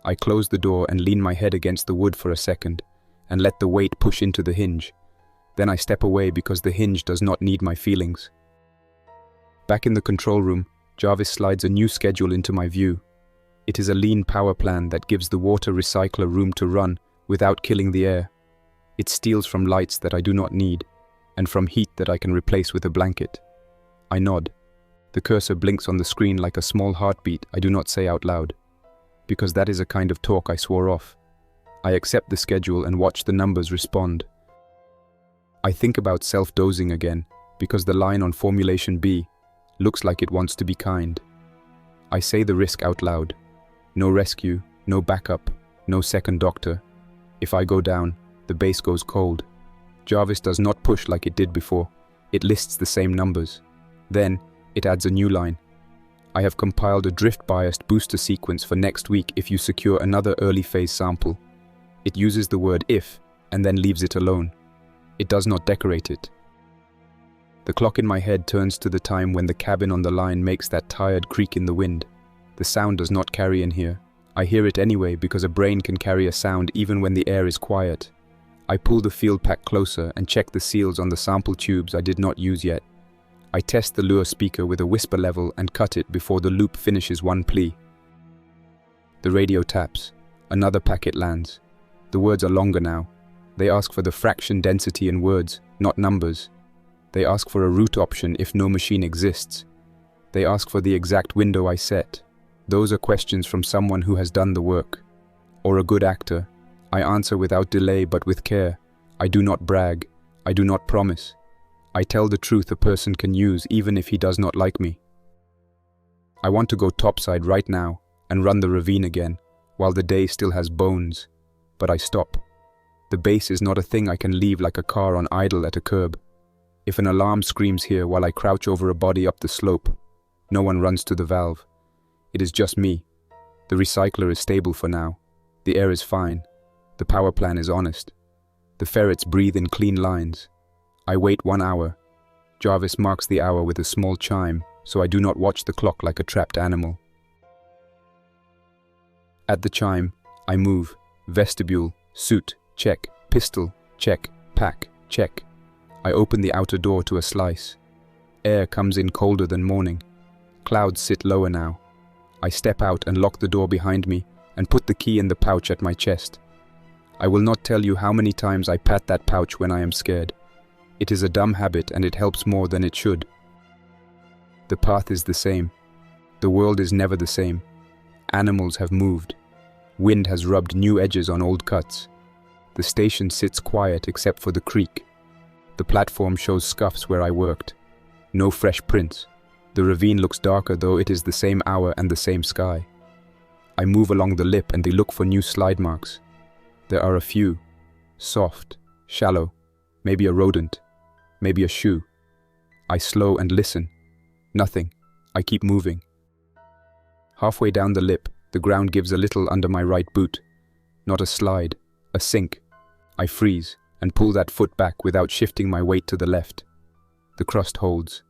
I close the door and lean my head against the wood for a second and let the weight push into the hinge. Then I step away because the hinge does not need my feelings. Back in the control room, Jarvis slides a new schedule into my view. It is a lean power plan that gives the water recycler room to run without killing the air. It steals from lights that I do not need and from heat that I can replace with a blanket. I nod. The cursor blinks on the screen like a small heartbeat I do not say out loud, because that is a kind of talk I swore off. I accept the schedule and watch the numbers respond. I think about self-dosing again, because the line on Formulation B looks like it wants to be kind. I say the risk out loud. No rescue, no backup, no second doctor. If I go down, the base goes cold. Jarvis does not push like it did before. It lists the same numbers. Then, it adds a new line. I have compiled a drift-biased booster sequence for next week if you secure another early phase sample. It uses the word if and then leaves it alone. It does not decorate it. The clock in my head turns to the time when the cabin on the line makes that tired creak in the wind. The sound does not carry in here. I hear it anyway because a brain can carry a sound even when the air is quiet. I pull the field pack closer and check the seals on the sample tubes I did not use yet. I test the lure speaker with a whisper level and cut it before the loop finishes one plea. The radio taps. Another packet lands. The words are longer now. They ask for the fraction density in words, not numbers. They ask for a route option if no machine exists. They ask for the exact window I set. Those are questions from someone who has done the work. Or a good actor. I answer without delay but with care. I do not brag. I do not promise. I tell the truth a person can use even if he does not like me. I want to go topside right now and run the ravine again while the day still has bones. But I stop. The base is not a thing I can leave like a car on idle at a curb. If an alarm screams here while I crouch over a body up the slope, no one runs to the valve. It is just me. The recycler is stable for now. The air is fine. The power plan is honest. The ferrets breathe in clean lines. I wait 1 hour. Jarvis marks the hour with a small chime, so I do not watch the clock like a trapped animal. At the chime, I move. Vestibule, suit, check. Pistol, check. Pack, check. I open the outer door to a slice. Air comes in colder than morning. Clouds sit lower now. I step out and lock the door behind me and put the key in the pouch at my chest. I will not tell you how many times I pat that pouch when I am scared. It is a dumb habit and it helps more than it should. The path is the same. The world is never the same. Animals have moved. Wind has rubbed new edges on old cuts. The station sits quiet except for the creak. The platform shows scuffs where I worked. No fresh prints. The ravine looks darker though it is the same hour and the same sky. I move along the lip and they look for new slide marks. There are a few. Soft, shallow, maybe a rodent, maybe a shoe. I slow and listen. Nothing. I keep moving. Halfway down the lip, the ground gives a little under my right boot. Not a slide, a sink. I freeze and pull that foot back without shifting my weight to the left. The crust holds.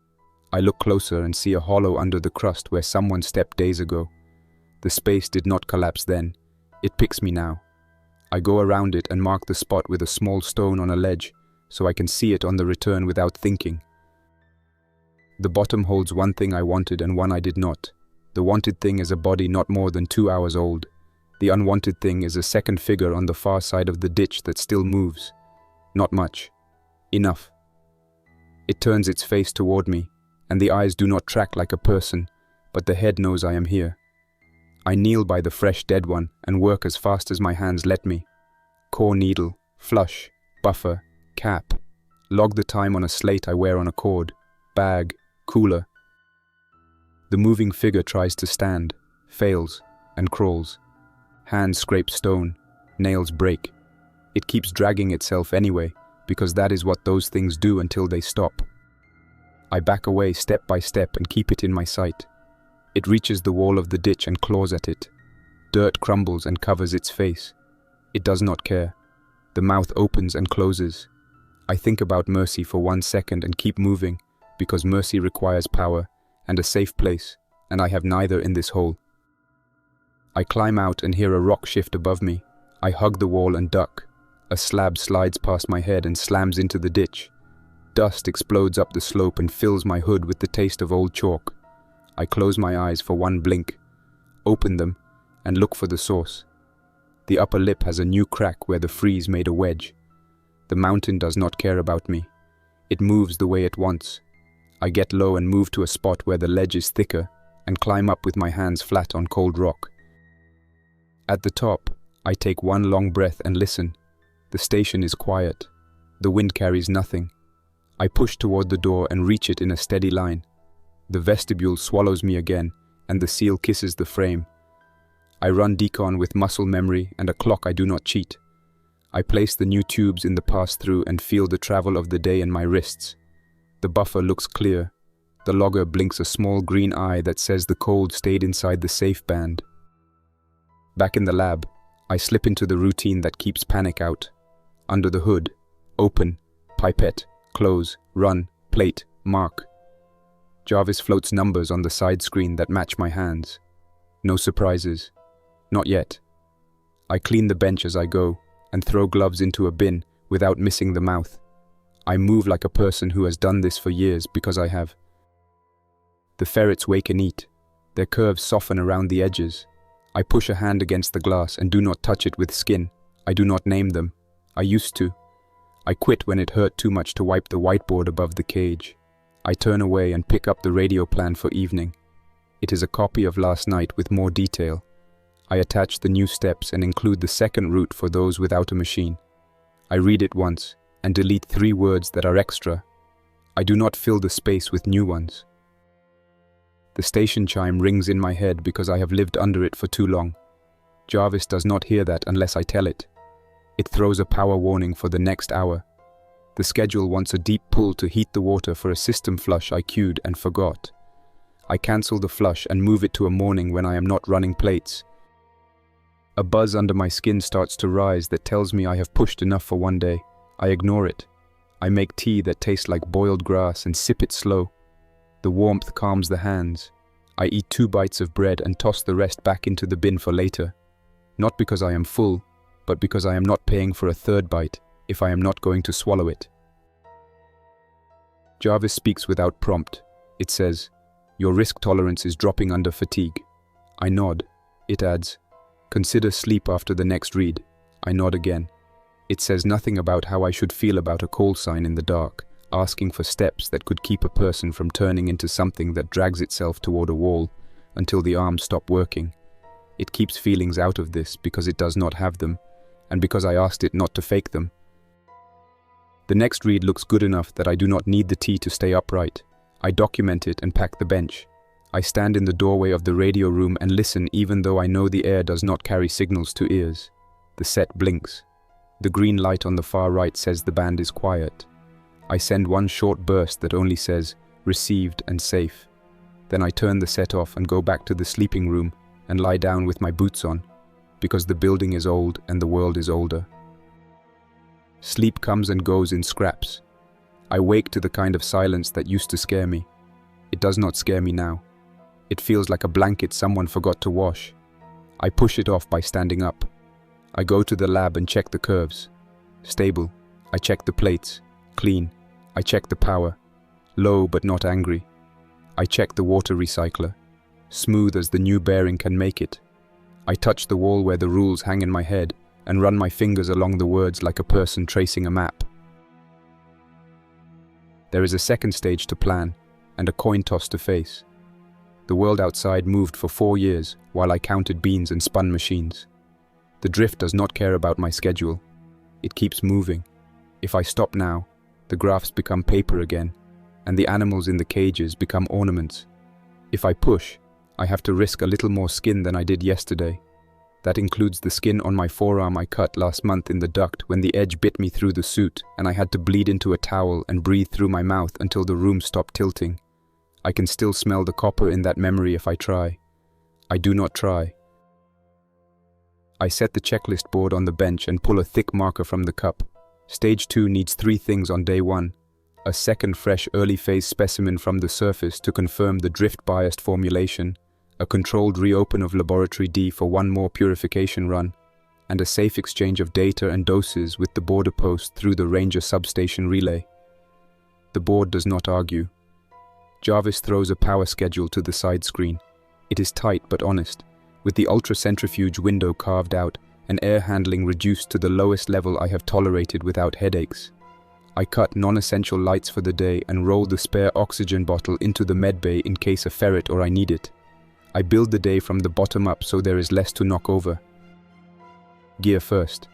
I look closer and see a hollow under the crust where someone stepped days ago. The space did not collapse then. It picks me now. I go around it and mark the spot with a small stone on a ledge, so I can see it on the return without thinking. The bottom holds one thing I wanted and one I did not. The wanted thing is a body not more than 2 hours old. The unwanted thing is a second figure on the far side of the ditch that still moves. Not much. Enough. It turns its face toward me, and the eyes do not track like a person, but the head knows I am here. I kneel by the fresh dead one and work as fast as my hands let me. Core needle, flush, buffer, cap. Log the time on a slate I wear on a cord. Bag, cooler. The moving figure tries to stand, fails, and crawls. Hands scrape stone, nails break. It keeps dragging itself anyway, because that is what those things do until they stop. I back away step by step and keep it in my sight. It reaches the wall of the ditch and claws at it. Dirt crumbles and covers its face. It does not care. The mouth opens and closes. I think about mercy for 1 second and keep moving, because mercy requires power and a safe place, and I have neither in this hole. I climb out and hear a rock shift above me. I hug the wall and duck. A slab slides past my head and slams into the ditch. Dust explodes up the slope and fills my hood with the taste of old chalk. I close my eyes for 1 blink, open them, and look for the source. The upper lip has a new crack where the freeze made a wedge. The mountain does not care about me. It moves the way it wants. I get low and move to a spot where the ledge is thicker and climb up with my hands flat on cold rock. At the top, I take 1 long breath and listen. The station is quiet. The wind carries nothing. I push toward the door and reach it in a steady line. The vestibule swallows me again, and the seal kisses the frame. I run decon with muscle memory and a clock I do not cheat. I place the new tubes in the pass-through and feel the travel of the day in my wrists. The buffer looks clear. The logger blinks a small green eye that says the cold stayed inside the safe band. Back in the lab, I slip into the routine that keeps panic out. Under the hood, open, pipette, close, run, plate, mark. Jarvis floats numbers on the side screen that match my hands. No surprises. Not yet. I clean the bench as I go and throw gloves into a bin without missing the mouth. I move like a person who has done this for years because I have. The ferrets wake and eat. Their curves soften around the edges. I push a hand against the glass and do not touch it with skin. I do not name them. I used to. I quit when it hurt too much to wipe the whiteboard above the cage. I turn away and pick up the radio plan for evening. It is a copy of last night with more detail. I attach the new steps and include the second route for those without a machine. I read it once and delete 3 words that are extra. I do not fill the space with new ones. The station chime rings in my head because I have lived under it for too long. Jarvis does not hear that unless I tell it. It throws a power warning for the next hour. The schedule wants a deep pull to heat the water for a system flush I queued and forgot. I cancel the flush and move it to a morning when I am not running plates. A buzz under my skin starts to rise that tells me I have pushed enough for one day. I ignore it. I make tea that tastes like boiled grass and sip it slow. The warmth calms the hands. I eat 2 bites of bread and toss the rest back into the bin for later. Not because I am full, but because I am not paying for a 3rd bite if I am not going to swallow it. Jarvis speaks without prompt. It says, "Your risk tolerance is dropping under fatigue." I nod. It adds, "Consider sleep after the next read." I nod again. It says nothing about how I should feel about a call sign in the dark, asking for steps that could keep a person from turning into something that drags itself toward a wall until the arms stop working. It keeps feelings out of this because it does not have them, and because I asked it not to fake them. The next read looks good enough that I do not need the tea to stay upright. I document it and pack the bench. I stand in the doorway of the radio room and listen even though I know the air does not carry signals to ears. The set blinks. The green light on the far right says the band is quiet. I send 1 short burst that only says, "Received and safe." Then I turn the set off and go back to the sleeping room and lie down with my boots on, because the building is old and the world is older. Sleep comes and goes in scraps. I wake to the kind of silence that used to scare me. It does not scare me now. It feels like a blanket someone forgot to wash. I push it off by standing up. I go to the lab and check the curves. Stable. I check the plates. Clean. I check the power. Low but not angry. I check the water recycler. Smooth as the new bearing can make it. I touch the wall where the rules hang in my head and run my fingers along the words like a person tracing a map. There is a second stage to plan and a coin toss to face. The world outside moved for 4 years while I counted beans and spun machines. The drift does not care about my schedule. It keeps moving. If I stop now, the graphs become paper again, and the animals in the cages become ornaments. If I push, I have to risk a little more skin than I did yesterday. That includes the skin on my forearm I cut last month in the duct when the edge bit me through the suit and I had to bleed into a towel and breathe through my mouth until the room stopped tilting. I can still smell the copper in that memory if I try. I do not try. I set the checklist board on the bench and pull a thick marker from the cup. Stage 2 needs 3 things on day 1. A second fresh early phase specimen from the surface to confirm the drift-biased formulation, a controlled reopen of Laboratory D for 1 more purification run, and a safe exchange of data and doses with the border post through the Ranger substation relay. The board does not argue. Jarvis throws a power schedule to the side screen. It is tight but honest, with the ultra-centrifuge window carved out and air handling reduced to the lowest level I have tolerated without headaches. I cut non-essential lights for the day and roll the spare oxygen bottle into the medbay in case a ferret or I need it. I build the day from the bottom up so there is less to knock over. Gear first.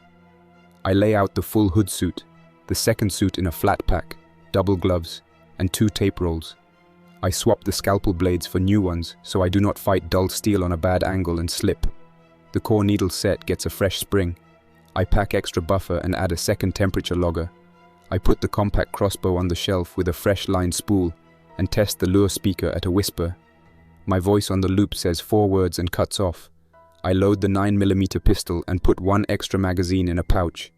I lay out the full hood suit, the second suit in a flat pack, double gloves, and 2 tape rolls. I swap the scalpel blades for new ones so I do not fight dull steel on a bad angle and slip. The core needle set gets a fresh spring. I pack extra buffer and add a second temperature logger. I put the compact crossbow on the shelf with a fresh line spool and test the lure speaker at a whisper. My voice on the loop says 4 words and cuts off. I load the 9mm pistol and put 1 extra magazine in a pouch.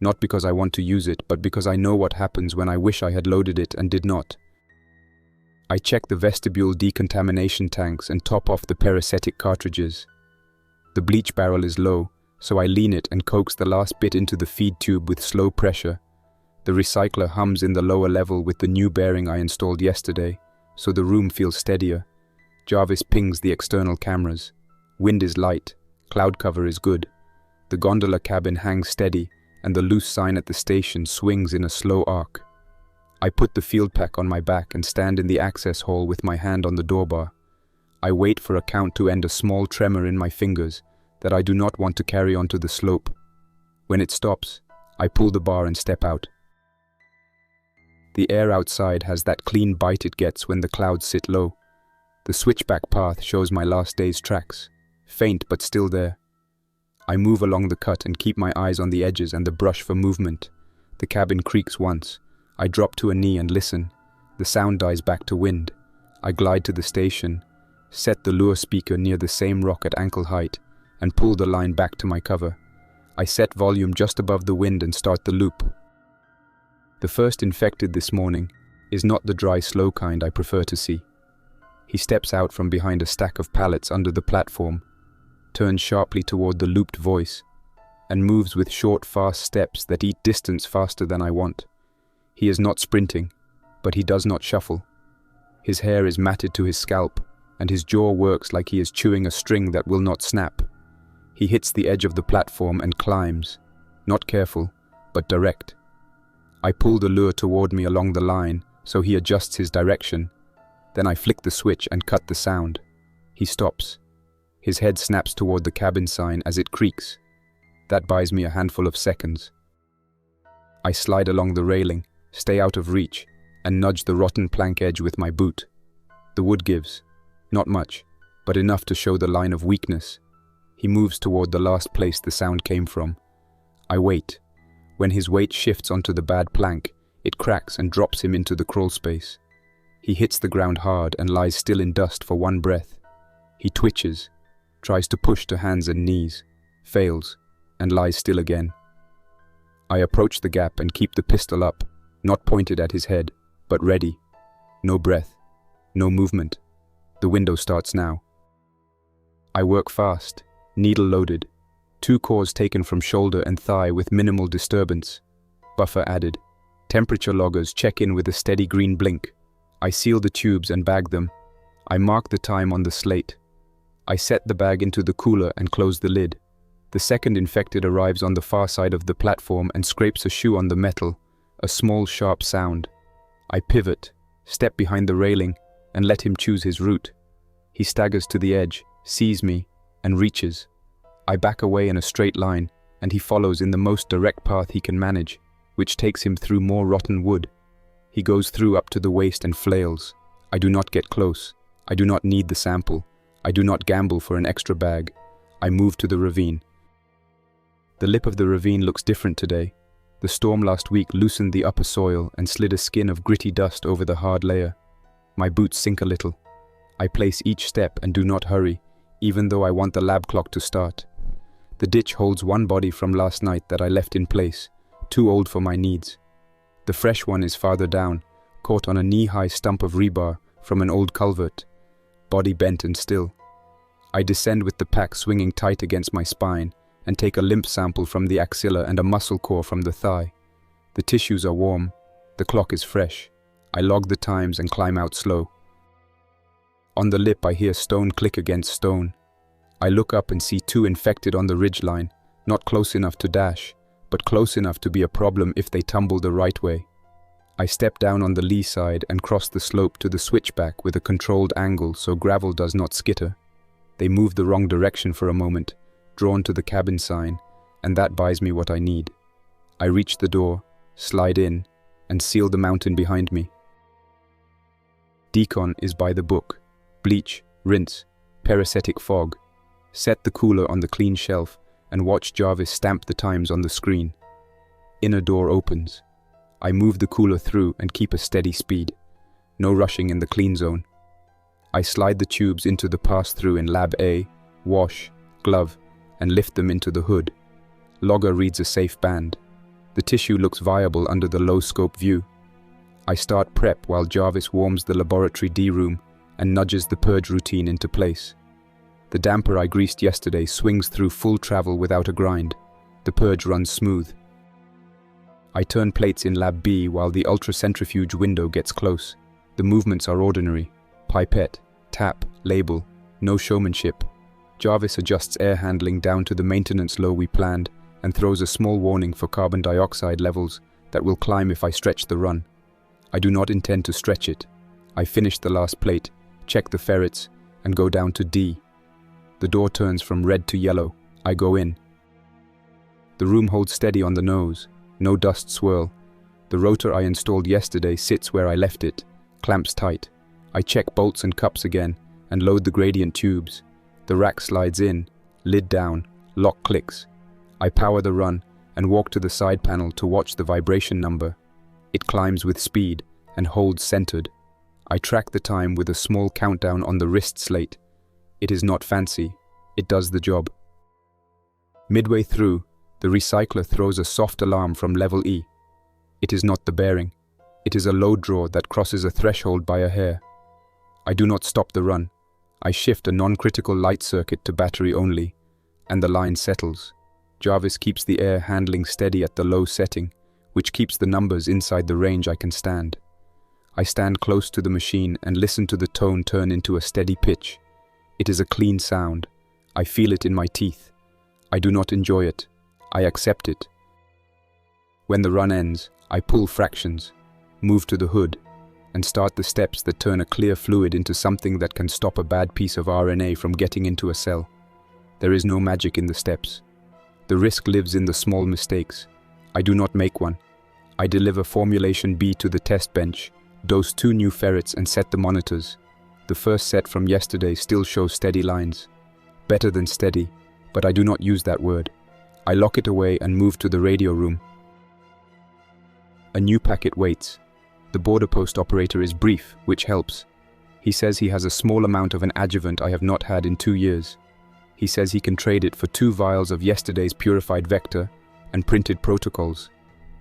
Not because I want to use it, but because I know what happens when I wish I had loaded it and did not. I check the vestibule decontamination tanks and top off the parasitic cartridges. The bleach barrel is low, so I lean it and coax the last bit into the feed tube with slow pressure. The recycler hums in the lower level with the new bearing I installed yesterday, so the room feels steadier. Jarvis pings the external cameras. Wind is light, cloud cover is good. The gondola cabin hangs steady, and the loose sign at the station swings in a slow arc. I put the field pack on my back and stand in the access hall with my hand on the door bar. I wait for a count to end a small tremor in my fingers that I do not want to carry onto the slope. When it stops, I pull the bar and step out. The air outside has that clean bite it gets when the clouds sit low. The switchback path shows my last day's tracks, faint but still there. I move along the cut and keep my eyes on the edges and the brush for movement. The cabin creaks once. I drop to a knee and listen. The sound dies back to wind. I glide to the station, set the lure speaker near the same rock at ankle height, and pull the line back to my cover. I set volume just above the wind and start the loop. The first infected this morning is not the dry, slow kind I prefer to see. He steps out from behind a stack of pallets under the platform, turns sharply toward the looped voice, and moves with short, fast steps that eat distance faster than I want. He is not sprinting, but he does not shuffle. His hair is matted to his scalp, and his jaw works like he is chewing a string that will not snap. He hits the edge of the platform and climbs, not careful, but direct. I pull the lure toward me along the line, so he adjusts his direction. Then I flick the switch and cut the sound. He stops. His head snaps toward the cabin sign as it creaks. That buys me a handful of seconds. I slide along the railing, stay out of reach, and nudge the rotten plank edge with my boot. The wood gives. Not much, but enough to show the line of weakness. He moves toward the last place the sound came from. I wait. When his weight shifts onto the bad plank, it cracks and drops him into the crawl space. He hits the ground hard and lies still in dust for 1 breath. He twitches, tries to push to hands and knees, fails, and lies still again. I approach the gap and keep the pistol up, not pointed at his head, but ready. No breath, no movement. The window starts now. I work fast, needle loaded, 2 cores taken from shoulder and thigh with minimal disturbance, buffer added, Temperature loggers check in with a steady green blink. I seal the tubes and bag them. I mark the time on the slate. I set the bag into the cooler and close the lid. The second infected arrives on the far side of the platform and scrapes a shoe on the metal, a small sharp sound. I pivot, step behind the railing, and let him choose his route. He staggers to the edge, sees me, and reaches. I back away in a straight line, and he follows in the most direct path he can manage, which takes him through more rotten wood. He goes through up to the waist and flails. I do not get close. I do not need the sample. I do not gamble for an extra bag. I move to the ravine. The lip of the ravine looks different today. The storm last week loosened the upper soil and slid a skin of gritty dust over the hard layer. My boots sink a little. I place each step and do not hurry, even though I want the lab clock to start. The ditch holds one body from last night that I left in place, too old for my needs. The fresh one is farther down, caught on a knee-high stump of rebar from an old culvert, body bent and still. I descend with the pack swinging tight against my spine and take a lymph sample from the axilla and a muscle core from the thigh. The tissues are warm. The clock is fresh. I log the times and climb out slow. On the lip I hear stone click against stone. I look up and see two infected on the ridgeline, not close enough to dash, but close enough to be a problem if they tumble the right way. I step down on the lee side and cross the slope to the switchback with a controlled angle so gravel does not skitter. They move the wrong direction for a moment, drawn to the cabin sign, and that buys me what I need. I reach the door, slide in, and seal the mountain behind me. Decon is by the book. Bleach, rinse, parasitic fog. Set the cooler on the clean shelf and watch Jarvis stamp the times on the screen. Inner door opens. I move the cooler through and keep a steady speed. No rushing in the clean zone. I slide the tubes into the pass-through in Lab A, wash, glove, and lift them into the hood. Logger reads a safe band. The tissue looks viable under the low-scope view. I start prep while Jarvis warms the laboratory D room and nudges the purge routine into place. The damper I greased yesterday swings through full travel without a grind. The purge runs smooth. I turn plates in Lab B while the ultra-centrifuge window gets close. The movements are ordinary. Pipette, tap, label, no showmanship. Jarvis adjusts air handling down to the maintenance low we planned and throws a small warning for carbon dioxide levels that will climb if I stretch the run. I do not intend to stretch it. I finish the last plate, check the ferrets, and go down to D. The door turns from red to yellow. I go in. The room holds steady on the nose. No dust swirl. The rotor I installed yesterday sits where I left it, clamps tight. I check bolts and cups again and load the gradient tubes. The rack slides in, lid down, lock clicks. I power the run and walk to the side panel to watch the vibration number. It climbs with speed and holds centered. I track the time with a small countdown on the wrist slate. It is not fancy. It does the job. Midway through, the recycler throws a soft alarm from level E. It is not the bearing. It is a load draw that crosses a threshold by a hair. I do not stop the run. I shift a non-critical light circuit to battery only, and the line settles. Jarvis keeps the air handling steady at the low setting, which keeps the numbers inside the range I can stand. I stand close to the machine and listen to the tone turn into a steady pitch. It is a clean sound. I feel it in my teeth. I do not enjoy it. I accept it. When the run ends, I pull fractions, move to the hood, and start the steps that turn a clear fluid into something that can stop a bad piece of RNA from getting into a cell. There is no magic in the steps. The risk lives in the small mistakes. I do not make one. I deliver formulation B to the test bench, dose 2 new ferrets and set the monitors. The first set from yesterday still shows steady lines. Better than steady, but I do not use that word. I lock it away and move to the radio room. A new packet waits. The border post operator is brief, which helps. He says he has a small amount of an adjuvant I have not had in 2 years. He says he can trade it for 2 vials of yesterday's purified vector and printed protocols.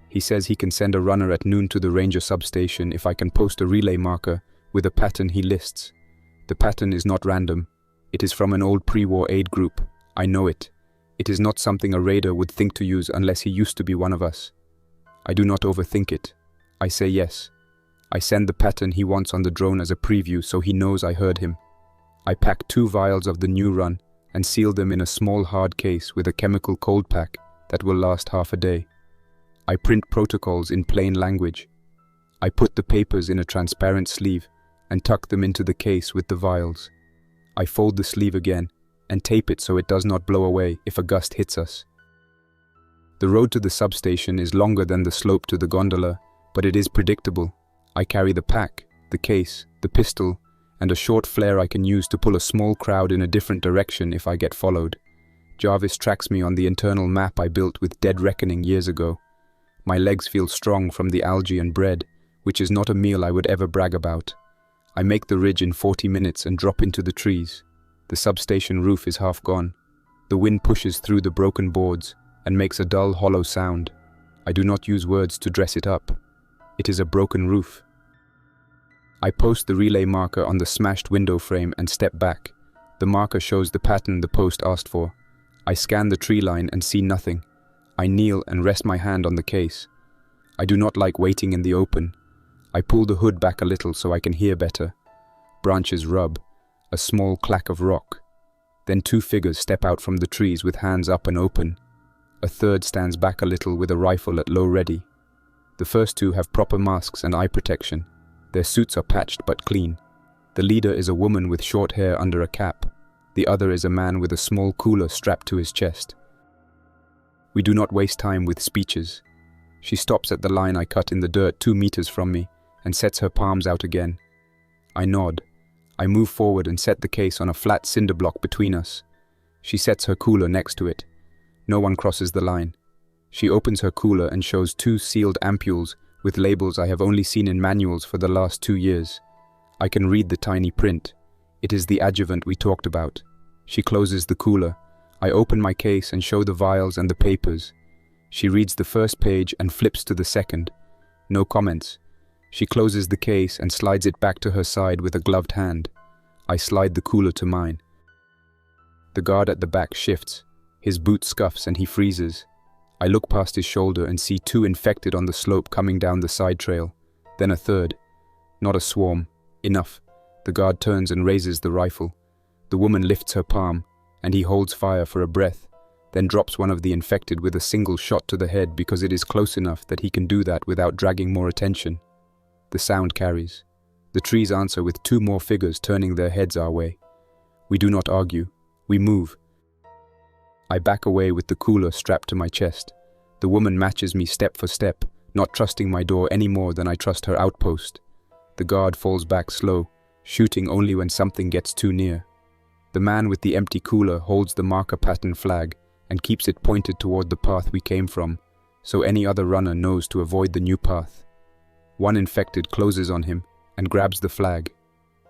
He says he can send a runner at noon to the Ranger substation if I can post a relay marker with a pattern he lists. The pattern is not random. It is from an old pre-war aid group. I know it. It is not something a raider would think to use unless he used to be one of us. I do not overthink it. I say yes. I send the pattern he wants on the drone as a preview so he knows I heard him. I pack 2 vials of the new run and seal them in a small hard case with a chemical cold pack that will last half a day. I print protocols in plain language. I put the papers in a transparent sleeve and tuck them into the case with the vials. I fold the sleeve again and tape it so it does not blow away if a gust hits us. The road to the substation is longer than the slope to the gondola, but it is predictable. I carry the pack, the case, the pistol, and a short flare I can use to pull a small crowd in a different direction if I get followed. Jarvis tracks me on the internal map I built with Dead Reckoning years ago. My legs feel strong from the algae and bread, which is not a meal I would ever brag about. I make the ridge in 40 minutes and drop into the trees. The substation roof is half gone. The wind pushes through the broken boards and makes a dull, hollow sound. I do not use words to dress it up. It is a broken roof. I post the relay marker on the smashed window frame and step back. The marker shows the pattern the post asked for. I scan the tree line and see nothing. I kneel and rest my hand on the case. I do not like waiting in the open. I pull the hood back a little so I can hear better. Branches rub, a small clack of rock. Then 2 figures step out from the trees with hands up and open. A third stands back a little with a rifle at low ready. The first 2 have proper masks and eye protection. Their suits are patched but clean. The leader is a woman with short hair under a cap. The other is a man with a small cooler strapped to his chest. We do not waste time with speeches. She stops at the line I cut in the dirt 2 meters from me and sets her palms out again. I nod. I move forward and set the case on a flat cinder block between us. She sets her cooler next to it. No one crosses the line. She opens her cooler and shows 2 sealed ampules with labels I have only seen in manuals for the last 2 years. I can read the tiny print. It is the adjuvant we talked about. She closes the cooler. I open my case and show the vials and the papers. She reads the first page and flips to the second. No comments. She closes the case and slides it back to her side with a gloved hand. I slide the cooler to mine. The guard at the back shifts. His boot scuffs and he freezes. I look past his shoulder and see 2 infected on the slope coming down the side trail. Then a third. Not a swarm. Enough. The guard turns and raises the rifle. The woman lifts her palm, and he holds fire for a breath, then drops one of the infected with a single shot to the head because it is close enough that he can do that without dragging more attention. The sound carries. The trees answer with 2 more figures turning their heads our way. We do not argue. We move. I back away with the cooler strapped to my chest. The woman matches me step for step, not trusting my door any more than I trust her outpost. The guard falls back slow, shooting only when something gets too near. The man with the empty cooler holds the marker pattern flag and keeps it pointed toward the path we came from, so any other runner knows to avoid the new path. 1 infected closes on him and grabs the flag.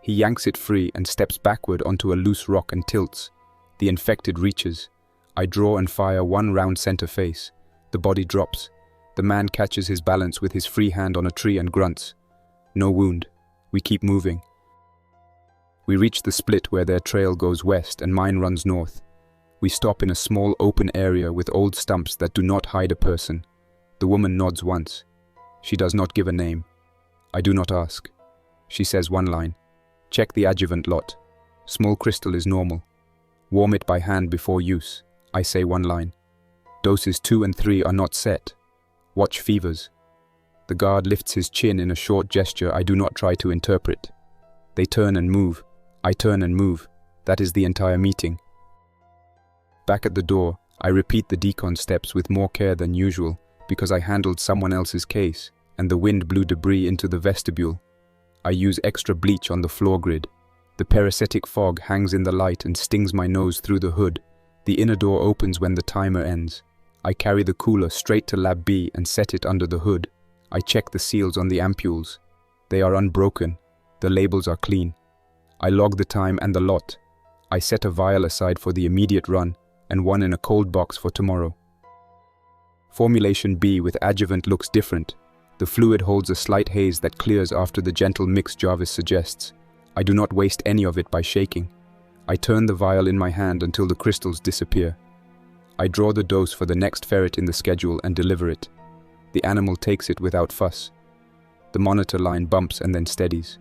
He yanks it free and steps backward onto a loose rock and tilts. The infected reaches. I draw and fire 1 round center face. The body drops. The man catches his balance with his free hand on a tree and grunts. No wound. We keep moving. We reach the split where their trail goes west and mine runs north. We stop in a small open area with old stumps that do not hide a person. The woman nods once. She does not give a name. I do not ask. She says 1 line. Check the adjuvant lot. Small crystal is normal. Warm it by hand before use. I say 1 line. Doses 2 and 3 are not set. Watch fevers. The guard lifts his chin in a short gesture I do not try to interpret. They turn and move. I turn and move. That is the entire meeting. Back at the door, I repeat the decon steps with more care than usual because I handled someone else's case and the wind blew debris into the vestibule. I use extra bleach on the floor grid. The parasitic fog hangs in the light and stings my nose through the hood. The inner door opens when the timer ends. I carry the cooler straight to Lab B and set it under the hood. I check the seals on the ampules. They are unbroken. The labels are clean. I log the time and the lot. I set a vial aside for the immediate run and 1 in a cold box for tomorrow. Formulation B with adjuvant looks different. The fluid holds a slight haze that clears after the gentle mix Jarvis suggests. I do not waste any of it by shaking. I turn the vial in my hand until the crystals disappear. I draw the dose for the next ferret in the schedule and deliver it. The animal takes it without fuss. The monitor line bumps and then steadies.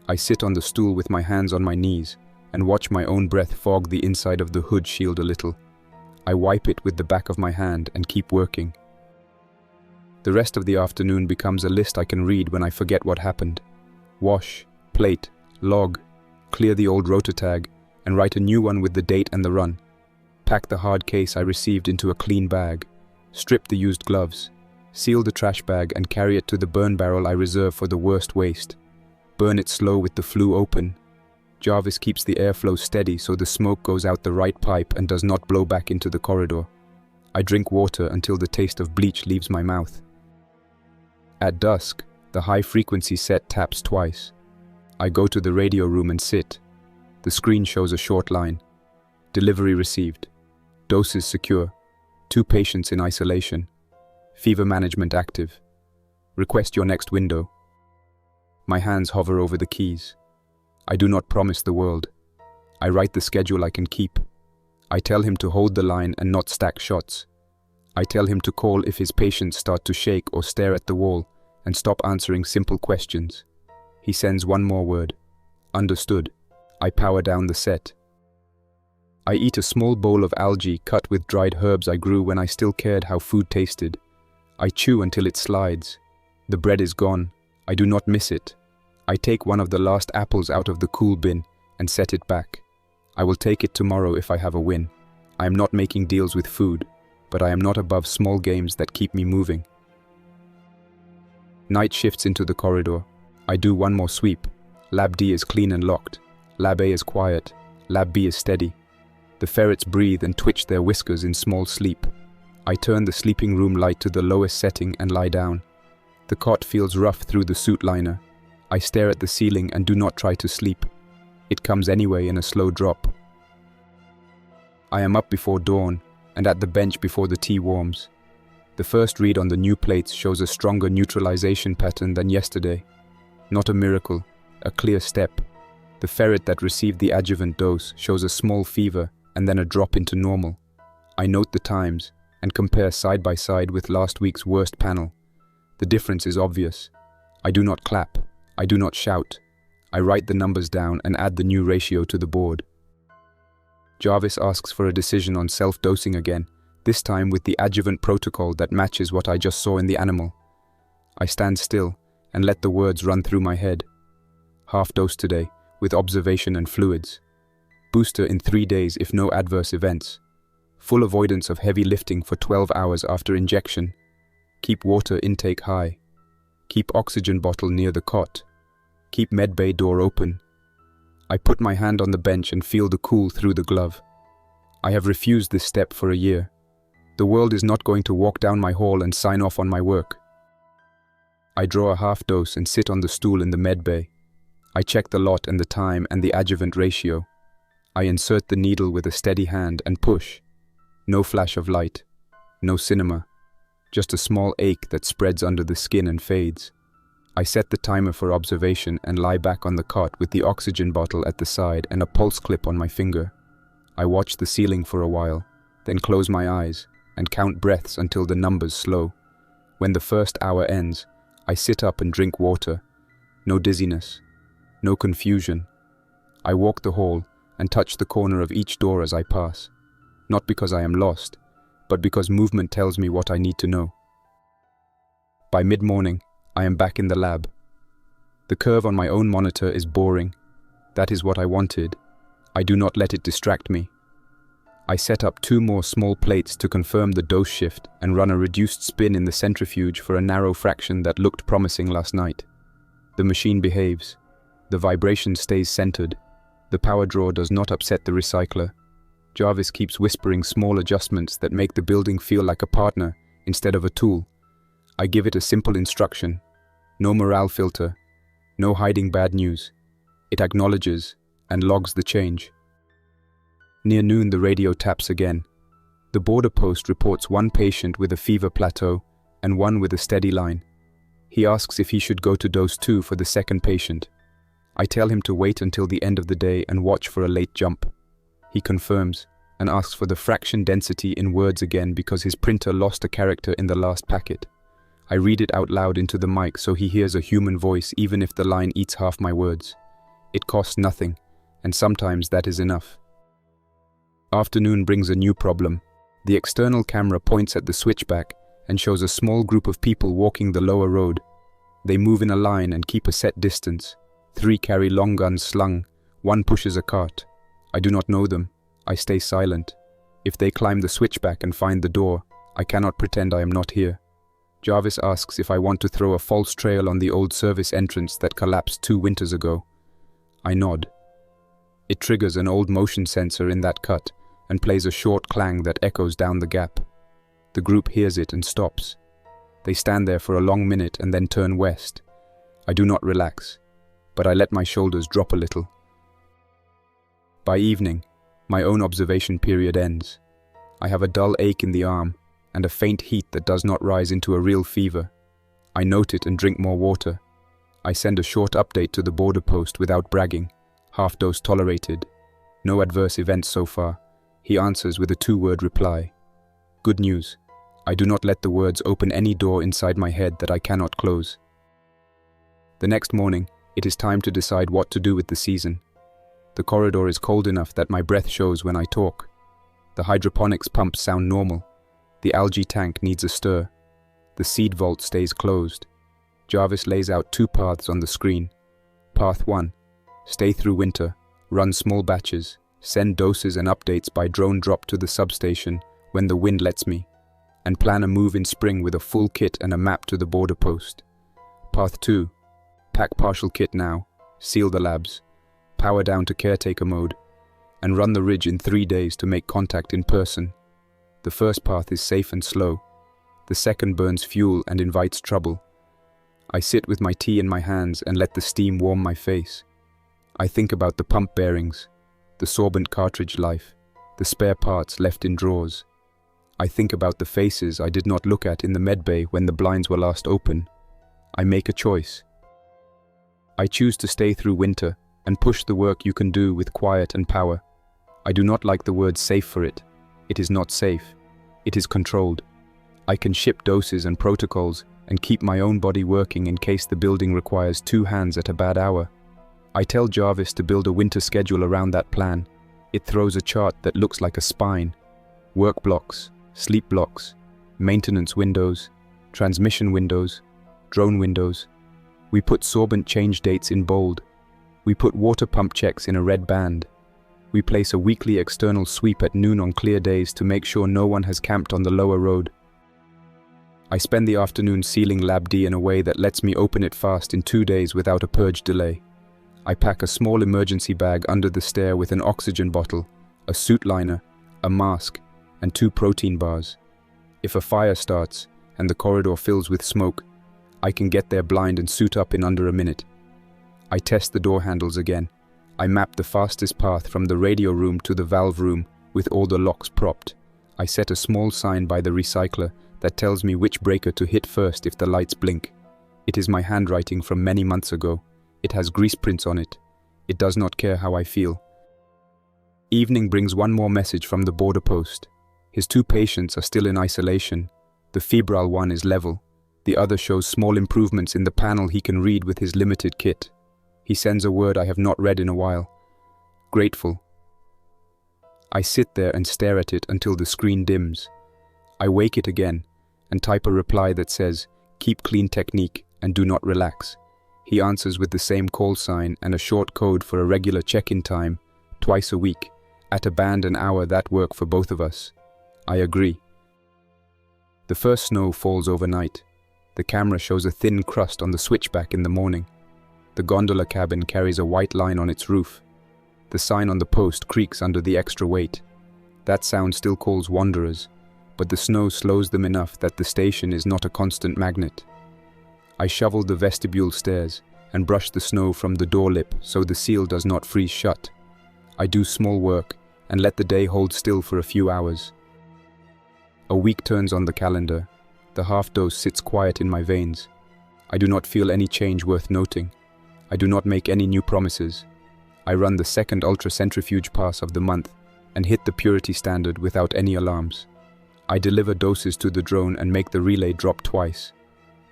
I sit on the stool with my hands on my knees and watch my own breath fog the inside of the hood shield a little. I wipe it with the back of my hand and keep working. The rest of the afternoon becomes a list I can read when I forget what happened. Wash, plate, log, clear the old rotor tag, and write a new one with the date and the run. Pack the hard case I received into a clean bag. Strip the used gloves. Seal the trash bag and carry it to the burn barrel I reserve for the worst waste. Burn it slow with the flue open. Jarvis keeps the airflow steady so the smoke goes out the right pipe and does not blow back into the corridor. I drink water until the taste of bleach leaves my mouth. At dusk, the high-frequency set taps twice. I go to the radio room and sit. The screen shows a short line. Delivery received. Doses secure. 2 patients in isolation. Fever management active. Request your next window. My hands hover over the keys. I do not promise the world. I write the schedule I can keep. I tell him to hold the line and not stack shots. I tell him to call if his patients start to shake or stare at the wall and stop answering simple questions. He sends one more word. Understood. I power down the set. I eat a small bowl of algae cut with dried herbs I grew when I still cared how food tasted. I chew until it slides. The bread is gone. I do not miss it. I take one of the last apples out of the cool bin and set it back. I will take it tomorrow if I have a win. I am not making deals with food, but I am not above small games that keep me moving. Night shifts into the corridor. I do one more sweep. Lab D is clean and locked. Lab A is quiet. Lab B is steady. The ferrets breathe and twitch their whiskers in small sleep. I turn the sleeping room light to the lowest setting and lie down. The cot feels rough through the suit liner. I stare at the ceiling and do not try to sleep. It comes anyway in a slow drop. I am up before dawn and at the bench before the tea warms. The first read on the new plates shows a stronger neutralization pattern than yesterday. Not a miracle, a clear step. The ferret that received the adjuvant dose shows a small fever and then a drop into normal. I note the times and compare side by side with last week's worst panel. The difference is obvious. I do not clap. I do not shout. I write the numbers down and add the new ratio to the board. Jarvis asks for a decision on self-dosing again, this time with the adjuvant protocol that matches what I just saw in the animal. I stand still and let the words run through my head. Half dose today, with observation and fluids. Booster in 3 days if no adverse events. Full avoidance of heavy lifting for 12 hours after injection. Keep water intake high. Keep oxygen bottle near the cot. Keep medbay door open. I put my hand on the bench and feel the cool through the glove. I have refused this step for a year. The world is not going to walk down my hall and sign off on my work. I draw a half dose and sit on the stool in the medbay. I check the lot and the time and the adjuvant ratio. I insert the needle with a steady hand and push. No flash of light. No cinema. Just a small ache that spreads under the skin and fades. I set the timer for observation and lie back on the cot with the oxygen bottle at the side and a pulse clip on my finger. I watch the ceiling for a while, then close my eyes and count breaths until the numbers slow. When the first hour ends, I sit up and drink water. No dizziness. No confusion. I walk the hall and touch the corner of each door as I pass. Not because I am lost, but because movement tells me what I need to know. By mid-morning, I am back in the lab. The curve on my own monitor is boring. That is what I wanted. I do not let it distract me. I set up 2 more small plates to confirm the dose shift and run a reduced spin in the centrifuge for a narrow fraction that looked promising last night. The machine behaves. The vibration stays centered. The power draw does not upset the recycler. Jarvis keeps whispering small adjustments that make the building feel like a partner instead of a tool. I give it a simple instruction. No morale filter. No hiding bad news. It acknowledges and logs the change. Near noon, the radio taps again. The border post reports 1 patient with a fever plateau and 1 with a steady line. He asks if he should go to dose 2 for the second patient. I tell him to wait until the end of the day and watch for a late jump. He confirms and asks for the fraction density in words again because his printer lost a character in the last packet. I read it out loud into the mic so he hears a human voice even if the line eats half my words. It costs nothing, and sometimes that is enough. Afternoon brings a new problem. The external camera points at the switchback and shows a small group of people walking the lower road. They move in a line and keep a set distance. 3 carry long guns slung. 1 pushes a cart. I do not know them. I stay silent. If they climb the switchback and find the door, I cannot pretend I am not here. Jarvis asks if I want to throw a false trail on the old service entrance that collapsed 2 winters ago. I nod. It triggers an old motion sensor in that cut and plays a short clang that echoes down the gap. The group hears it and stops. They stand there for a long minute and then turn west. I do not relax, but I let my shoulders drop a little. By evening, my own observation period ends. I have a dull ache in the arm and a faint heat that does not rise into a real fever. I note it and drink more water. I send a short update to the border post without bragging. Half dose tolerated. No adverse events so far. He answers with a 2-word reply. Good news. I do not let the words open any door inside my head that I cannot close. The next morning, it is time to decide what to do with the season. The corridor is cold enough that my breath shows when I talk. The hydroponics pumps sound normal. The algae tank needs a stir. The seed vault stays closed. Jarvis lays out 2 paths on the screen. Path 1. Stay through winter. Run small batches. Send doses and updates by drone drop to the substation when the wind lets me. And plan a move in spring with a full kit and a map to the border post. Path 2. Pack partial kit now. Seal the labs. Power down to caretaker mode. And run the ridge in 3 days to make contact in person. The first path is safe and slow. The second burns fuel and invites trouble. I sit with my tea in my hands and let the steam warm my face. I think about the pump bearings, the sorbent cartridge life, the spare parts left in drawers. I think about the faces I did not look at in the medbay when the blinds were last open. I make a choice. I choose to stay through winter and push the work you can do with quiet and power. I do not like the word safe for it. It is not safe. It is controlled. I can ship doses and protocols and keep my own body working in case the building requires 2 hands at a bad hour. I tell Jarvis to build a winter schedule around that plan. It throws a chart that looks like a spine. Work blocks, sleep blocks, maintenance windows, transmission windows, drone windows. We put sorbent change dates in bold. We put water pump checks in a red band. We place a weekly external sweep at noon on clear days to make sure no one has camped on the lower road. I spend the afternoon sealing Lab D in a way that lets me open it fast in 2 days without a purge delay. I pack a small emergency bag under the stair with an oxygen bottle, a suit liner, a mask, and 2 protein bars. If a fire starts and the corridor fills with smoke, I can get there blind and suit up in under a minute. I test the door handles again. I map the fastest path from the radio room to the valve room with all the locks propped. I set a small sign by the recycler that tells me which breaker to hit first if the lights blink. It is my handwriting from many months ago. It has grease prints on it. It does not care how I feel. Evening brings one more message from the border post. His 2 patients are still in isolation. The febrile one is level. The other shows small improvements in the panel he can read with his limited kit. He sends a word I have not read in a while. Grateful. I sit there and stare at it until the screen dims. I wake it again and type a reply that says, "Keep clean technique and do not relax." He answers with the same call sign and a short code for a regular check-in time, twice a week, at a band an hour that work for both of us. I agree. The first snow falls overnight. The camera shows a thin crust on the switchback in the morning. The gondola cabin carries a white line on its roof. The sign on the post creaks under the extra weight. That sound still calls wanderers, but the snow slows them enough that the station is not a constant magnet. I shovel the vestibule stairs and brush the snow from the door lip so the seal does not freeze shut. I do small work and let the day hold still for a few hours. A week turns on the calendar. The half dose sits quiet in my veins. I do not feel any change worth noting. I do not make any new promises. I run the second ultra-centrifuge pass of the month and hit the purity standard without any alarms. I deliver doses to the drone and make the relay drop twice.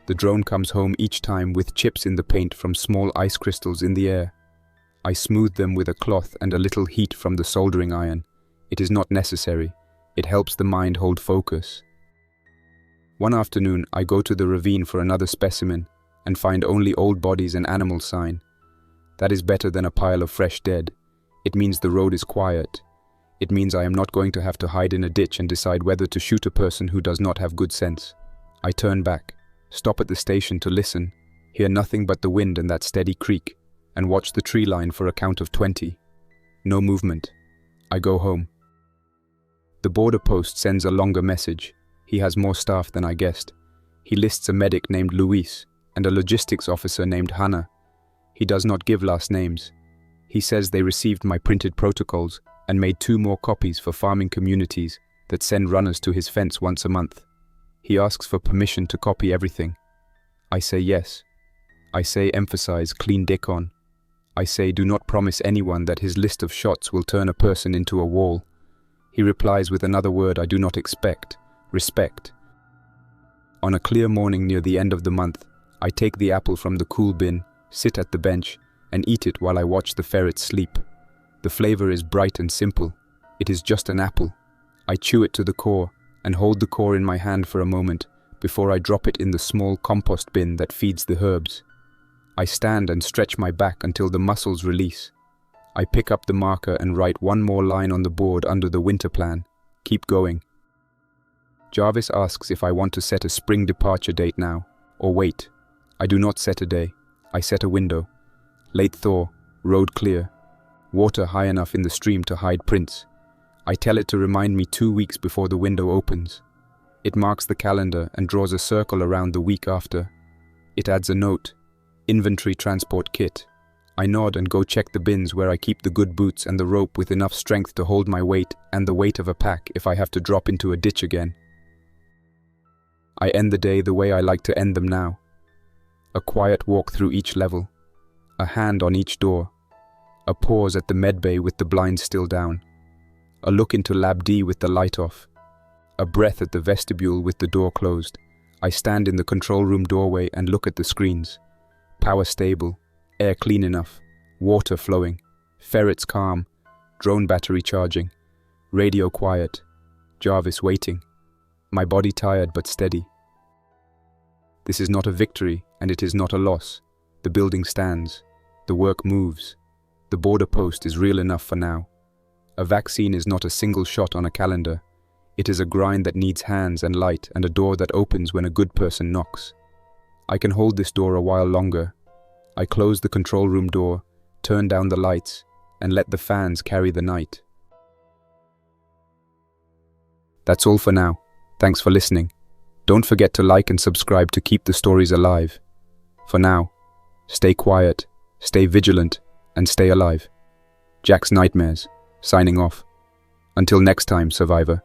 The drone comes home each time with chips in the paint from small ice crystals in the air. I smooth them with a cloth and a little heat from the soldering iron. It is not necessary. It helps the mind hold focus. One afternoon, I go to the ravine for another specimen and find only old bodies and animal sign. That is better than a pile of fresh dead. It means the road is quiet. It means I am not going to have to hide in a ditch and decide whether to shoot a person who does not have good sense. I turn back, stop at the station to listen, hear nothing but the wind and that steady creak, and watch the tree line for a count of 20. No movement. I go home. The border post sends a longer message. He has more staff than I guessed. He lists a medic named Luis and a logistics officer named Hannah. He does not give last names. He says they received my printed protocols and made 2 more copies for farming communities that send runners to his fence once a month. He asks for permission to copy everything. I say yes. I say emphasize clean decon. I say do not promise anyone that his list of shots will turn a person into a wall. He replies with another word I do not expect, respect. On a clear morning near the end of the month, I take the apple from the cool bin, sit at the bench, and eat it while I watch the ferrets sleep. The flavor is bright and simple. It is just an apple. I chew it to the core and hold the core in my hand for a moment before I drop it in the small compost bin that feeds the herbs. I stand and stretch my back until the muscles release. I pick up the marker and write 1 more line on the board under the winter plan. Keep going. Jarvis asks if I want to set a spring departure date now, or wait. I do not set a day. I set a window. Late thaw, road clear. Water high enough in the stream to hide prints. I tell it to remind me 2 weeks before the window opens. It marks the calendar and draws a circle around the week after. It adds a note. Inventory transport kit. I nod and go check the bins where I keep the good boots and the rope with enough strength to hold my weight and the weight of a pack if I have to drop into a ditch again. I end the day the way I like to end them now. A quiet walk through each level. A hand on each door. A pause at the medbay with the blinds still down. A look into Lab D with the light off. A breath at the vestibule with the door closed. I stand in the control room doorway and look at the screens. Power stable, air clean enough, water flowing, ferrets calm, drone battery charging, radio quiet, Jarvis waiting, my body tired but steady. This is not a victory and it is not a loss. The building stands, the work moves, the border post is real enough for now. A vaccine is not a single shot on a calendar. It is a grind that needs hands and light and a door that opens when a good person knocks. I can hold this door a while longer. I close the control room door, turn down the lights, and let the fans carry the night. That's all for now. Thanks for listening. Don't forget to like and subscribe to keep the stories alive. For now, stay quiet, stay vigilant, and stay alive. Jack's Nightmares, signing off. Until next time, survivor.